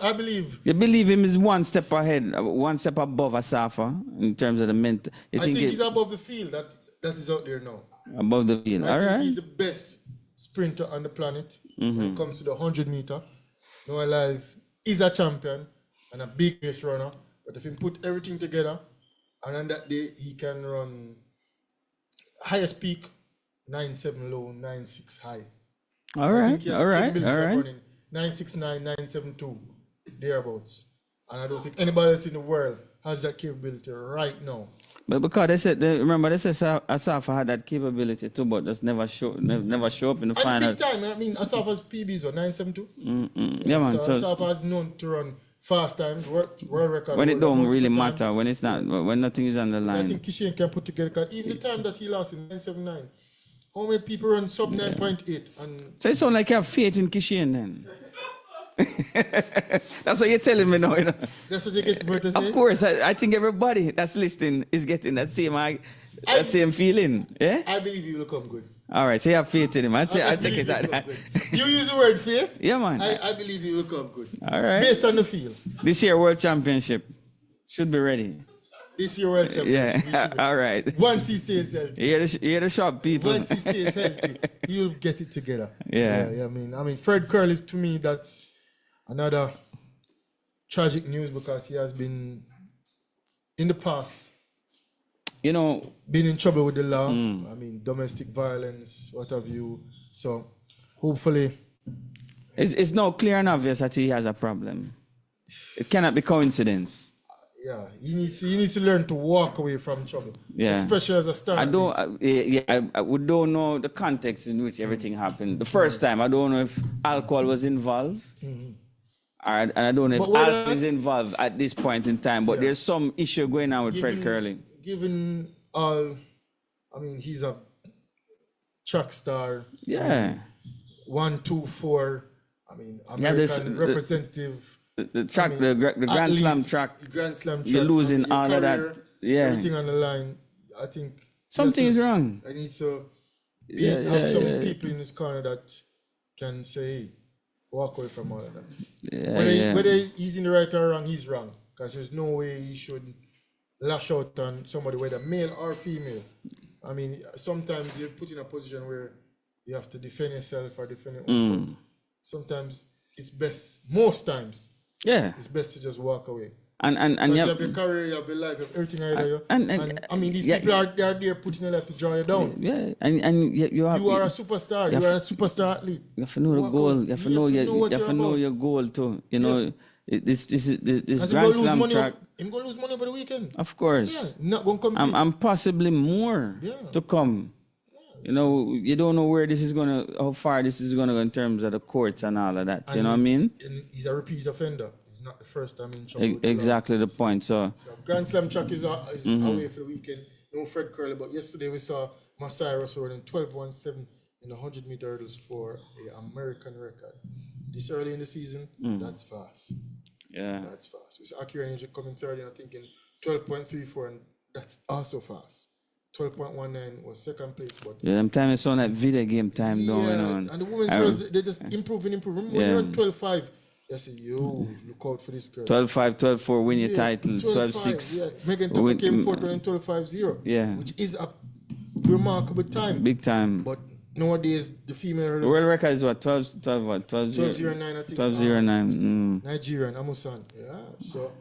You believe him is one step ahead, one step above Asafa in terms of the mental. I think he's above the field that is out there now. Above the field, all right. He's the best sprinter on the planet when it comes to the 100 meter. Noah Lyles is a champion and a big race runner, but if he put everything together, and on that day he can run highest peak 9.7 low, 9.6 high. All right. 969, 972, thereabouts. And I don't think anybody else in the world has that capability right now. But because they said, remember they said Asafa had that capability too, but just never show up in the And final. big time, I mean, Asafa's PBs were 972. Yeah, man. So So Asafa is known to run fast times, world record. when it holder don't really multiple times. matter, when it's not, when nothing is on the I line. think Kishian can put together, 'cause even the time that he lost in 979, how many people run sub 9.8? And So it sounds like you have faith in Kishian then. That's what you're telling me now. You know? that's what they get for to say. Of course, I think everybody that's listening is getting that same feeling. Yeah. I believe you will come good. All right, so you have faith in him. I take believe it you at will that. come good. You use the word faith. Yeah, man. I believe you will come good. All right. Based on the field. This year World Championship should be ready. This year World Championship. Yeah. All right. Once he stays healthy. You hear the sharp people. Once he stays healthy, he'll get it together. Yeah. I mean, Fred Curley, to me, that's another tragic news because he has been, in the past, You know, been in trouble with the law. I mean, domestic violence, what have you. So, hopefully, it's now clear and obvious that he has a problem. It cannot be coincidence. yeah, he needs to learn to walk away from trouble. Yeah. Especially as a star. We don't know the context in which everything happened. The first time, I don't know if alcohol was involved. And I don't know But if whether- alcohol is involved at this point in time, but there's some issue going on with Fred Curley. Given all, I mean, he's a track star. Yeah. 1, 2, 4. I mean, Yeah, this- American the- representative. The track, I mean, the Grand athlete, Slam track, Grand Slam track. you're losing your all of that. career, Yeah. Everything on the line. I think Something is Jesse- wrong. I need to Yeah, have some yeah. people in this corner that can say, hey, walk away from all of that. Yeah, Whether he's in the right or wrong, he's wrong. Because there's no way he should lash out on somebody, whether male or female. I mean, sometimes you're put in a position where you have to defend yourself or defend your own. Sometimes it's best, most times, Yeah. it's best to just walk away. And Because you yeah, have your career, you have your life, you have everything ahead of you. and- I mean, these yeah. people are there putting their life to draw you down. yeah, and you have You are a superstar. You are a superstar athlete. you have to know the Walk goal. away. You have to know your what you have you're to know about. your goal too. You know, this Because Grand Slam track. He's going to lose money over the weekend. Of course. Yeah, not going to come. And possibly more Yeah. to come. You know, you don't know where this is gonna, how far this is gonna go in terms of the courts and all of that. You know what I mean? And he's a repeat offender. It's not the first time in trouble. with the law. Exactly the point. So So Grand Slam track is away for the weekend. No Fred Curley, but yesterday we saw Masai Russell running 12:17 in the 100-meter hurdles for an American record. This early in the season, that's fast. yeah, That's fast. We saw Akira Ninja coming third, and I think in 12.34, and that's also fast. 12.19 was second place, but yeah. Them time is on that video game time down. You know, and the women's girls, they just improving. When Yeah. you're on 12.5, they say, yo, look out for this girl. 12-5, 12-4, win your Yeah, titles. 12-6, Yeah. Megan Tucker Win- came fourth in 12.50. Yeah. Which is a remarkable time. big time. But nowadays, the female The world record is what 12 what 12 12.09, I think. 12.09. Nigerian, Amusan. Yeah. So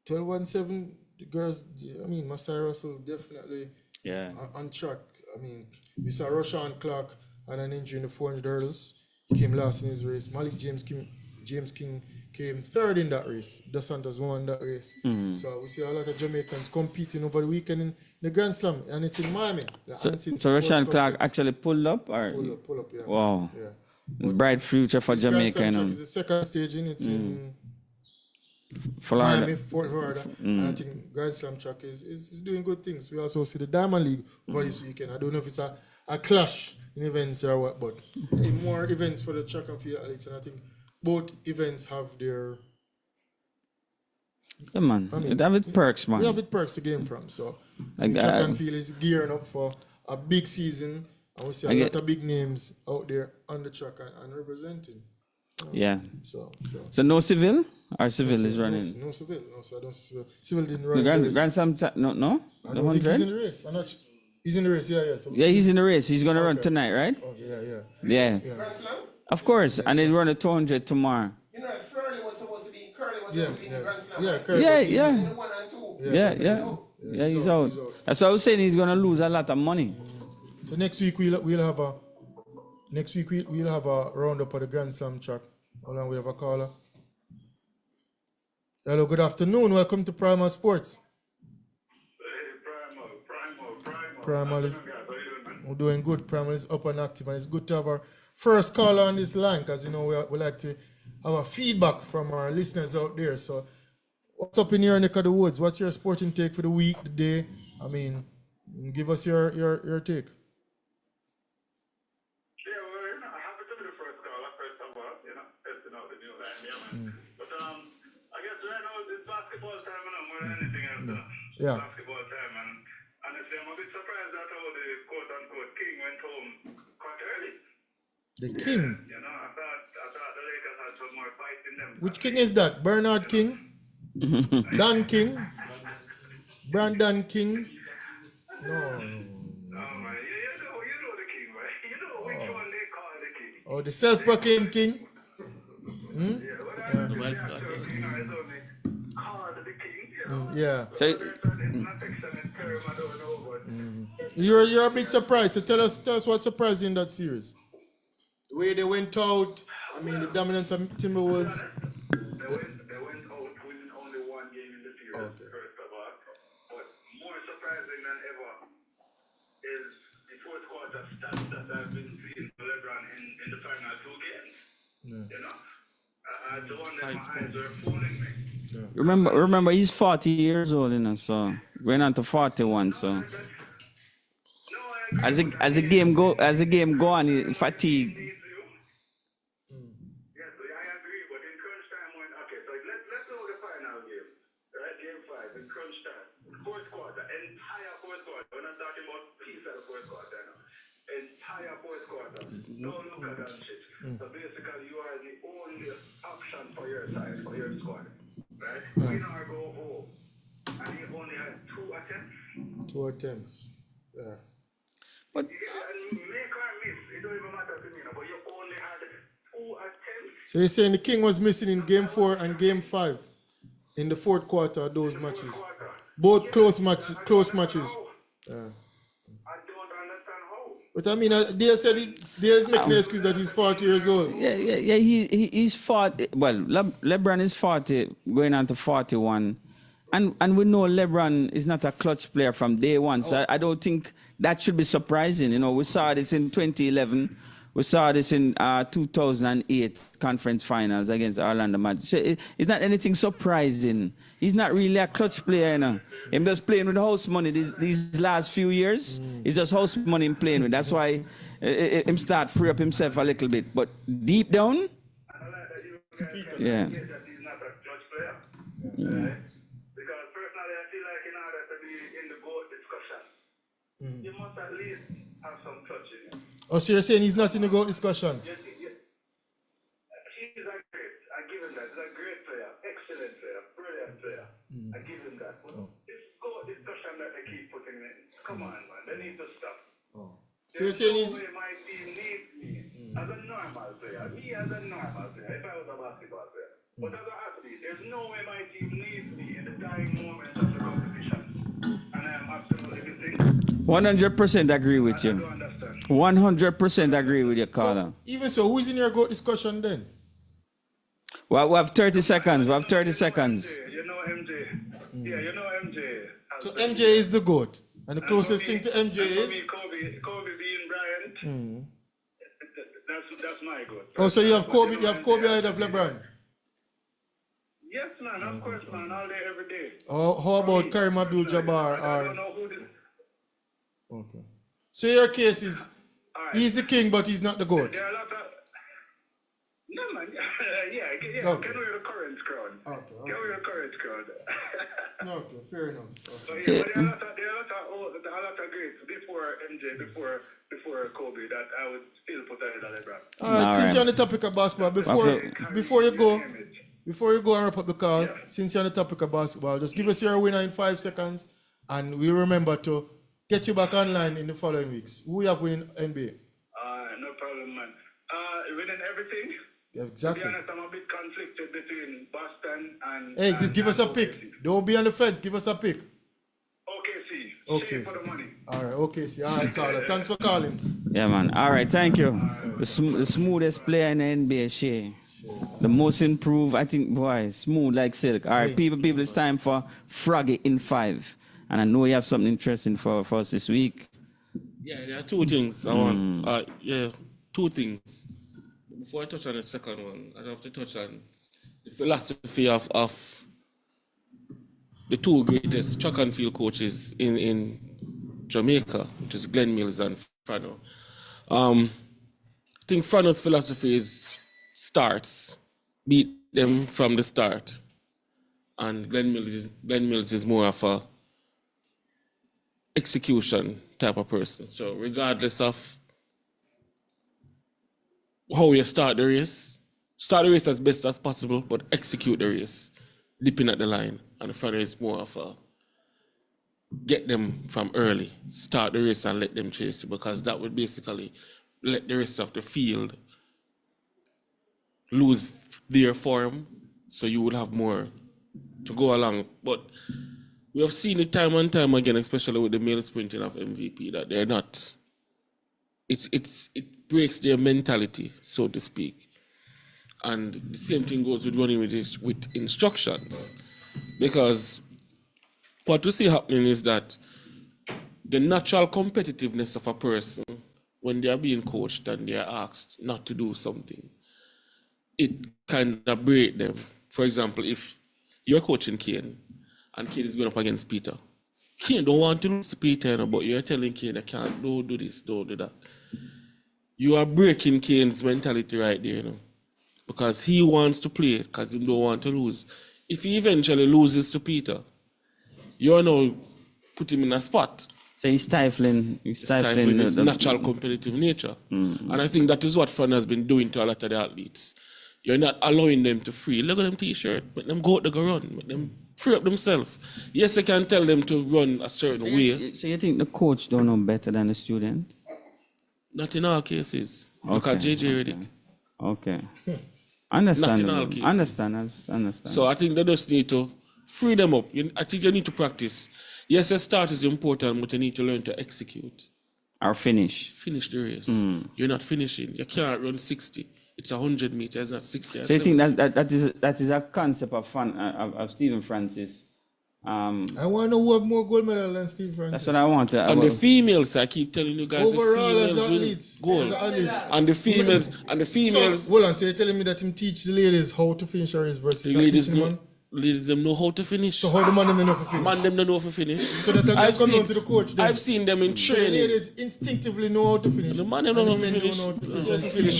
12.17, the girls, I mean, Masai Russell definitely Yeah. on track. I mean, we saw Roshan Clark had an injury in the 400 hurdles. He came last in his race. Malik James King came third in that race. Dos Santos won that race. So we see a lot of Jamaicans competing over the weekend in the Grand Slam, and it's in Miami. So Roshan Clark actually pulled up, or pull up, yeah. wow, Yeah. it's bright future for Grand Jamaica. Slam You track know, is the second stage in. It's in Florida. Miami, Fort Florida. And I think Grand Slam track is doing good things. We also see the Diamond League for this weekend. I don't know if it's a clash in events or what, but more events for the track and field athletes. And I think both events have their Yeah, man, I mean, it have its perks, man. we have it perks to gain from. So I track got- and field is gearing up for a big season. And we see a I lot get- of big names out there on the track and representing. Yeah. So So no civil, or civil is running. No civil. No, so I don't see civil. Civil didn't run. The in the Grand, race. Grand Slam, no, I the don't think he's 100. in the race. I'm not. He's in the race. Yeah. So Yeah, he's in the race. He's gonna run Okay. tonight, right? Okay, yeah. Yeah. Grand Slam? Of course, and he's running 200 tomorrow. You know, Curly was supposed to be Curly was Yeah, supposed to be in the Grand Slam. yeah, right? Curly. Yeah, In yeah, the 1 and 2. yeah. He's out. That's why I was saying he's gonna lose a lot of money. So next week we'll have a roundup of the Grand Slam track. Hold on, we have a caller. Hello, good afternoon. Welcome to Primal Sports. Primal is we're doing good. Primal is up and active, and it's good to have our first caller on this line because you know we like to have a feedback from our listeners out there. So, what's up in your neck of the woods? What's your sporting take for the week, the day? I mean, give us your take. Yeah, well, happy to be the first caller, first of all, testing out the new line, yeah, man. But I guess right now it's basketball time, more than anything else, Yeah. Basketball time, and honestly, I'm a bit surprised at how the quote-unquote king went home quite early. The king. I thought the Lakers had some more fight in them. Which king is that? Bernard King? Dan King? Brandon King? No. Oh, man, you know the king, man. You know which one they call the king. Oh, the self-proclaimed king? Yeah, well, the vibe started. It's only called the king, Yeah. So, It's not excellent term, I don't know, but... You're a bit surprised. So tell us what surprised you in that series. The way they went out. I mean, the dominance of Timberwolves. They went out winning only one game in the series, first of all. But more surprising than ever is the fourth quarter stats that I've been seeing for LeBron in the final two games. I had to wonder if my eyes were fooling me. remember, he's 40 years old, so going on to 41. So as the game go on, fatigue. Yes, I agree, but in crunch time, so let's know the final game, right? Game 5 in crunch time, fourth quarter, entire fourth quarter. We're not talking about piece of the fourth quarter, entire fourth quarter. Don't look at that shit. So basically, you are the only option for your side, for your squad, right? Win or go home, and you only had 2 attempts. 2 attempts. Yeah. But And make or miss, it don't even matter to me, but you only had 2 attempts. So you're saying the king was missing in game 4 and game 5 in the fourth quarter of those matches. Both close matches. I don't understand how. But I mean, they said they're making the excuse that he's 40 years old. yeah, he's 40. Well, LeBron is 40, going on to 41. And we know LeBron is not a clutch player from day one, so I don't think that should be surprising. We saw this in 2011. We saw this in 2008 conference finals against Orlando Magic. So it's not anything surprising. He's not really a clutch player, Him just playing with house money these last few years. It's just house money him playing with. That's why him start free up himself a little bit. But deep down, I like that you guys yeah. get that he's not a clutch player. Right? Because personally, I feel like in order to be in the GOAT discussion, you must at least have some clutch in you. Oh, so you're saying he's not in the GOAT discussion? Yes. He's a great. I give him that. He's a great player, excellent player, brilliant player. I give him that. But this GOAT discussion that they keep putting in, come on, man, they need to stop. So you're saying he's... No way my team needs me as a normal player. Me as a normal player, if I was a basketball player. But as an athlete, there's no way my team needs me in the dying moments of the competition. And I am absolutely missing. 100% agree with I you. don't understand. 100% agree with you, Carla. Even so, who's in your GOAT discussion then? Well, we have 30 seconds. We have 30 seconds. You know MJ. Yeah, you know MJ. So MJ is the GOAT. And the closest thing to MJ and for is... me, Kobe being Bryant, that's my GOAT. Oh, so you have Kobe ahead of LeBron? Yes, man, of course, man, all day, every day. Oh, how about Kareem Abdul-Jabbar? I don't know who this... Okay. So your case is, Right. he's the king, but he's not the GOAT. There are a lot of... No, man. yeah. Okay. Get rid of the current crowd. Okay. Get rid of the current crowd. Okay, fair enough. But yeah, but there are a lot of greats before MJ, before Kobe that I would still put ahead of LeBron. All right, since you're on the topic of basketball, before you go and wrap up the call, since you're on the topic of basketball, just give us your winner in 5 seconds, and we remember to get you back online in the following weeks. Who you have winning NBA? No problem, man. Winning everything. Exactly. To be honest, I'm a bit conflicted between Boston and... Hey, just give us a OKC. pick. Don't be on the fence. Give us a pick. OKC. Okay. Shame for the money. All right, OKC. All right, Carla. Thanks for calling. Yeah, man. All right, thank you. The smoothest player in the NBA, Shea. The most improved, I think, boy, smooth like silk. All right, people, it's time for Froggy in 5. And I know you have something interesting for us this week. Yeah, there are two things I want. Two things. Before I touch on the second one, I have to touch on the philosophy of the two greatest track and field coaches in Jamaica, which is Glenn Mills and Frano. I think Frano's philosophy is starts, beat them from the start. And Glenn Mills is more of a execution type of person. So regardless of how you start the race as best as possible, but execute the race, dipping at the line. And the Frano is more of a get them from early, start the race and let them chase you, because that would basically let the rest of the field lose their form, so you would have more to go along. But we have seen it time and time again, especially with the male sprinting of MVP, that they're not. It breaks their mentality, so to speak. And the same thing goes with running with instructions, because what we see happening is that the natural competitiveness of a person, when they are being coached and they are asked not to do something, it kind of breaks them. For example, if you're coaching Kane and Kane is going up against Peter, Kane don't want to lose to Peter, but you're telling Kane, don't do this, don't do that. You are breaking Kane's mentality right there, because he wants to play because he don't want to lose. If he eventually loses to Peter, you're now put him in a spot. So he's stifling his natural competitive nature. Mm-hmm. And I think that is what Fran has been doing to a lot of the athletes. You're not allowing them to free. Look at them t-shirt. Let them go out, they go run. Let them free up themselves. Yes, I can tell them to run a certain way. So you think the coach don't know better than the student? Not in all cases. Okay. Look at JJ Reddick. Okay. Understand. Not in all cases. Understand. So I think they just need to free them up. I think you need to practice. Yes, the start is important, but you need to learn to execute. Or finish. Finish the race. You're not finishing. You can't run 60. It's 100 meters, not 60. So you think that is a concept of Stephen Francis? I want to know who have more gold medal than Stephen Francis. That's what I want to. And the females, I keep telling you guys, overall, the females win gold. And the females. So, hold on, so you're telling me that him teach the ladies how to finish a race versus the ladies them know how to finish. So how the man them know how to finish? Man them don't know how to finish. So that they come down to the coach then. I've seen them in training. The ladies instinctively know how to finish. The man them don't know how to finish.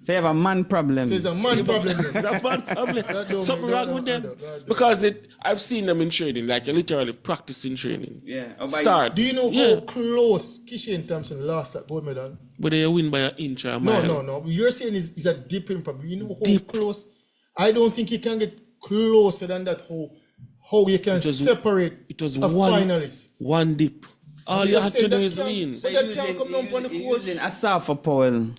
So you have a man problem. So it's a man problem. It's a man problem. Something wrong with them. Because I've seen them in training, like literally practicing training. Yeah. Start. Do you know how close Kishan Thompson lost that gold medal? But they win by an inch or a mile. No. You're saying is a dipping problem. You know how close? I don't think you can get closer than that. How you can separate it was a finalist. One dip. All you have to do is win. So that can't come down on the coach. Using a soft Powell.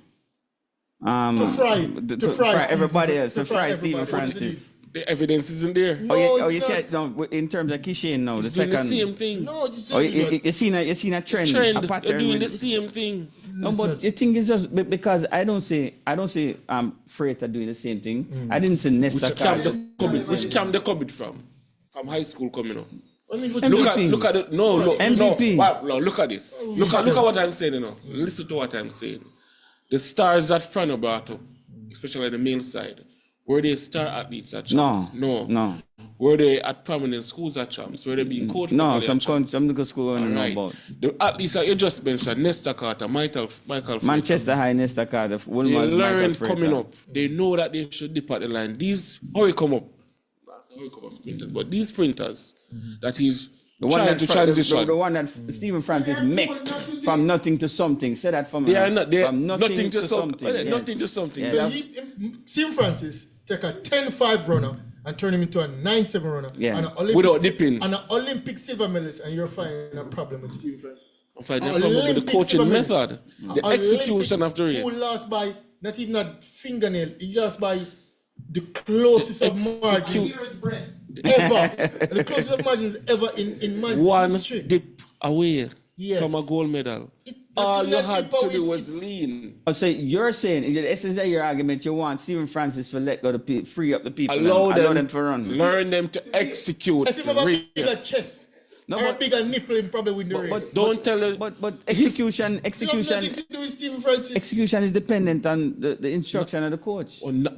To fry everybody else, to fry Stephen Francis. The evidence isn't there. You said in terms of Kishan now, the second. The same thing. No, you seen a trend, a pattern. You're doing the same thing. No, but the thing is just because I don't say Freighter doing the same thing. I didn't say Nesta. Which camp they come from? From high school coming up. I mean, look at it. No, MVP. No, look at this. Look at what I'm saying. Listen to what I'm saying. The stars that Frano brought up, especially the male side, were they star athletes at champs? No. Were they at prominent schools at champs? Were they being coached? No, some little school I don't know about. The athletes that you just mentioned, Nesta Carter, Michael Manchester High, Nesta Carter, they learn coming up. They know that they should dip at the line. These hurry come up sprinters, but these sprinters that he's trying to transition. The one that Stephen Francis make from nothing to something. Say that for me. They are not. They are nothing to something. Yes. Nothing to something. Yes. So Stephen Francis take a 10-5 runner and turn him into a 9-7 runner. Yeah. And without dipping. And an Olympic silver medalist, and you're finding a problem with Stephen Francis. I'm finding a problem with the coaching method, the execution of the race. Who lost by not even a fingernail? He lost by the closest of margins ever. The closest of margins ever in man's history. One dip away from a gold medal. all in you that had deep to do is- was lean. Oh, so you're saying, in the essence of your argument, you want Stephen Francis to let go the free up the people Allow and allow them them to run. learn them to execute If him the have a bigger race. chest, No, or a but- bigger nipple, him probably win the race. Don't tell it. But execution You have nothing to do with Stephen Francis. execution is dependent on the instruction of the coach. And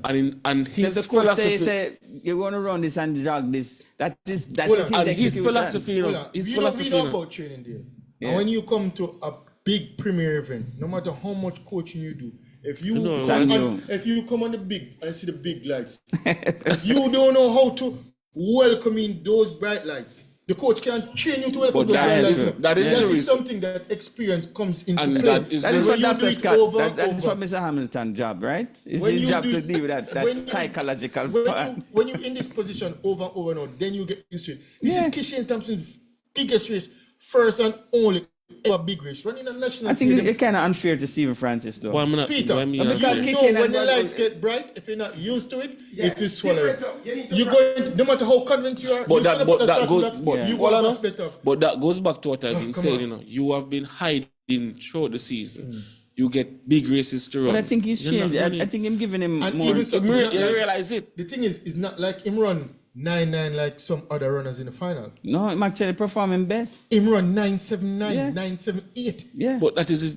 If his the coach philosophy. say you're going to run this and jog this, that is Hold his on. And execution. his philosophy, you Hold know, on. his we philosophy. know you know. about training there. Yeah. And when you come to a big premier event, no matter how much coaching you do, if you No, come I on, know. if you come on the big and see the big lights, if you don't know how to welcome in those bright lights, the coach can train you to welcome But those that bright is- lights. that is true. something that experience comes into And play. that is That is when what you do Dr. it Scott, over that and is over. what Mr. Hamilton's job, right? It's When his you job do to it- deal with that when you- psychological when part. when you're in this position over and over and over, then you get used to it. This Yeah. is Kishan Thompson's biggest race, first and only ever big race. Running a national I think stadium. it's kind of unfair to Stephen Francis, though. Why am I not? Peter, why me you not because say- know Kishan when and the Rod- lights get bright, if you're not used to it, Yeah, it will swallow it. difference, you need to You're run. going to, no matter how confident you are, But you're that, gonna but put the that starting goes, blocks, but, you hold go on, aspect of. but that goes back to what I've been come saying. on. You know, you have been hiding throughout the season. You get big races to run. But I think he's You're not changed. running. I think him giving him And more. even so, You it's not like- realize it. the thing is, it's not like him run 9-9 like some other runners in the final. No, him actually performing best. Him run 9-7-9, Yeah. 9-7-8. Yeah. But that is his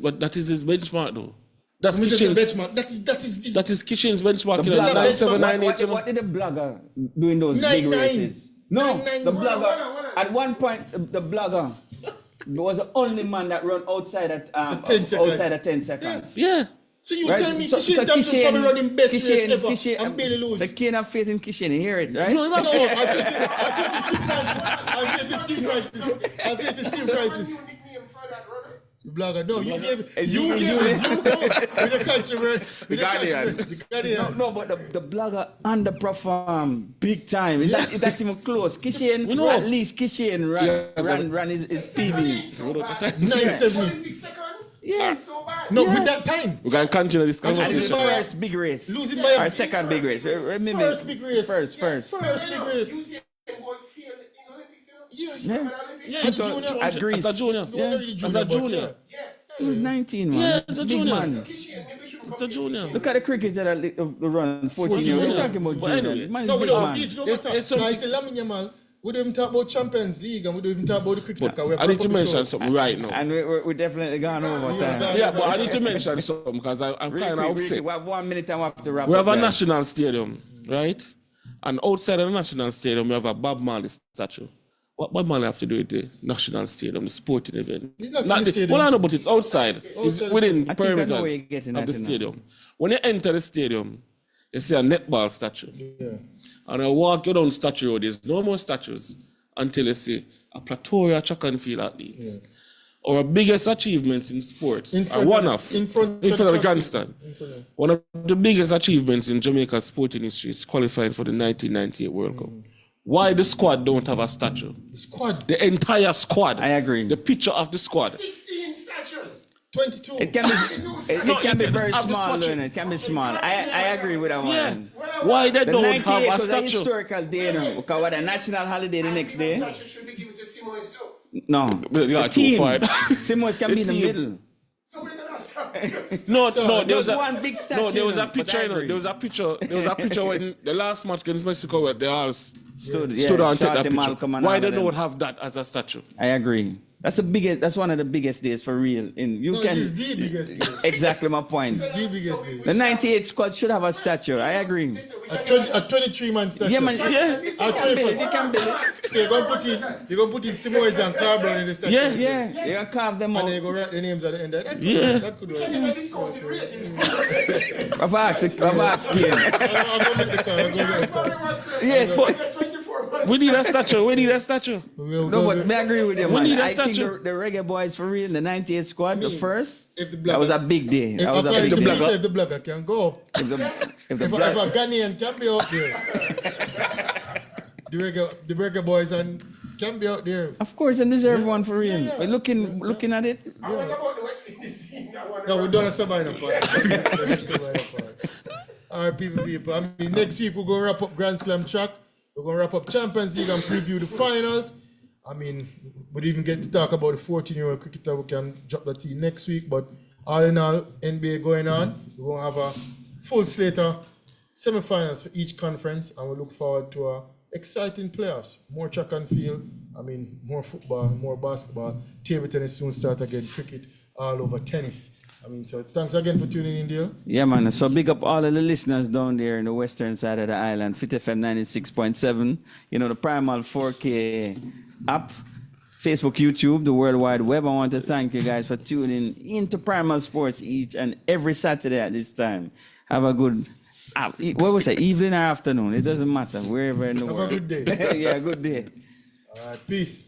benchmark though. That's Let me tell you Kishan's. the benchmark. That is Kishan's benchmark. The You know, blogger- 9798. You know. what did the blogger do in those big 9-9. races? No, 9-9. the Hold on, blogger. hold on. At one point, the blogger was the only man that run outside at 10 seconds. outside of 10 seconds. Yeah. So you Right? tell me So Kishan Thompson probably running best race ever Kishan- and barely lose. The king have faith in Kishan, you hear it, right? No, No, I feel the Steve Prices. I feel the Steve Prices. New nickname for that runner? Blogger, no, you gave you- with the controversy. With the Guardian. controversy. The Guardian. No, but the blogger underperformed big time. Is that even close? Kishan, We know. at least Kishan Yeah, ran his TV. So bad. 9-7. Olympic second? Yeah. So bad. No, Yeah. with that time. We can continue this And his conversation. first big race. Losing by a Or second big race. Remember, First big race. First. First big race. Usain Bolt failed in Olympics, you know? Yes. Yeah. Olympics? Yeah, As a to- junior. to- At Greece. As a junior. You weren't really As junior, a but junior. Yeah. He was 19, man. Yeah, as a Big junior. man. Kishan, maybe we should It's a junior. Look at the cricketer that run 14 years. What are you talking about, But junior? anyway. Man is No, we big don't. man. Age don't It's- matter. it's something- Now, I say Lamine Yamal. We don't even talk about Champions League and we don't even talk about the cricket. But because we have I need to wrap up the mention show. something right now. And we're definitely gone over time. Yeah, but I need to mention something because I'm Really kind of quick, upset. we have 1 minute and we have to wrap We up. have a guys. national stadium, right? And outside of the national stadium, we have a Bob Marley statue. What Bob Marley have to do with the national stadium, the sporting event? It's not in the stadium. Well, I know, but it's outside. It's Outside within I the think I know where you're perimeters getting of at the now. stadium. When you enter the stadium, you see a netball statue. Yeah. And I walk you down Statue Road, there's no more statues until you see a Pretoria track and field athletes. Our biggest achievements in sports In are front one of- of in front of of the the grandstand. In front of- One of the biggest achievements in Jamaica's sporting history is qualifying for the 1998 World Cup. Why the squad don't have a statue? The squad, The entire squad. I agree. The picture of the squad. 16 statues. 22. It can be, it can be very I'm just small, watching. Leonard. It can be small. I agree with that Yeah. one. Why they The don't 98 have a was a statue? historical day, no? Because what a national holiday the next day. Statue should be given to Simoes too. No. Well, you The are too team. far. Simoes can The be in the team. middle. So we're gonna stop. No, there There was was a one big statue. no, there was a but picture. I You know, agree. there was a picture when the last match against Mexico, where they all Stood, stood on and take that Shorty, picture. Malcolm and Why all they of them. don't have that as a statue? I agree. That's the biggest. That's one of the biggest days for real. In you No, can it's the biggest day. exactly my point. The biggest day. The 98 squad should have a statue. I agree. A 23-man statue. Yeah, man. Yeah, you can build it. You can build it. So you're gonna put in Simoes and Carbon in the statue. Yeah. Yeah, you can carve them And out. then you go write the names at the end. That could Yeah. work. That could work. Get a discounted rate. I've asked Kane. I'll go make the car. I'll go get the car. Yes, but 24 months. We need a statue. We need a statue. We'll no, go but get- me agree with you, We man. need a I think statue. the reggae boys for real, the 98 squad, the first, if the that was a big day. If, That was a according big to day. Peter, if the blogger can go, If the if a black- Ghanaian can be out there, the reggae boys and can be out there. Of course, and deserve one for real. Yeah. But looking at it, I wonder about the West Indies team. No, we don't have Sabina part. All right, people. I mean, next week we're going to wrap up Grand Slam track. We're going to wrap up Champions League and preview the finals. I mean, we'd even get to talk about the 14-year-old cricketer. We can drop the tea next week. But all in all, NBA going on. We're going to have a full slate of semi-finals for each conference. And we look forward to exciting playoffs. More track and field. I mean, more football, more basketball. Table tennis soon start again. Cricket, all over tennis. I mean, so thanks again for tuning in, Dale. Yeah, man. So big up all of the listeners down there in the western side of the island. Fit FM 96.7. You know, the Primal 4K app, Facebook, YouTube, the World Wide Web. I want to thank you guys for tuning into Primal Sports each and every Saturday at this time. Have a good, what was it, evening or afternoon? It doesn't matter, wherever in the world. Have a good day. Yeah, good day. All right, peace.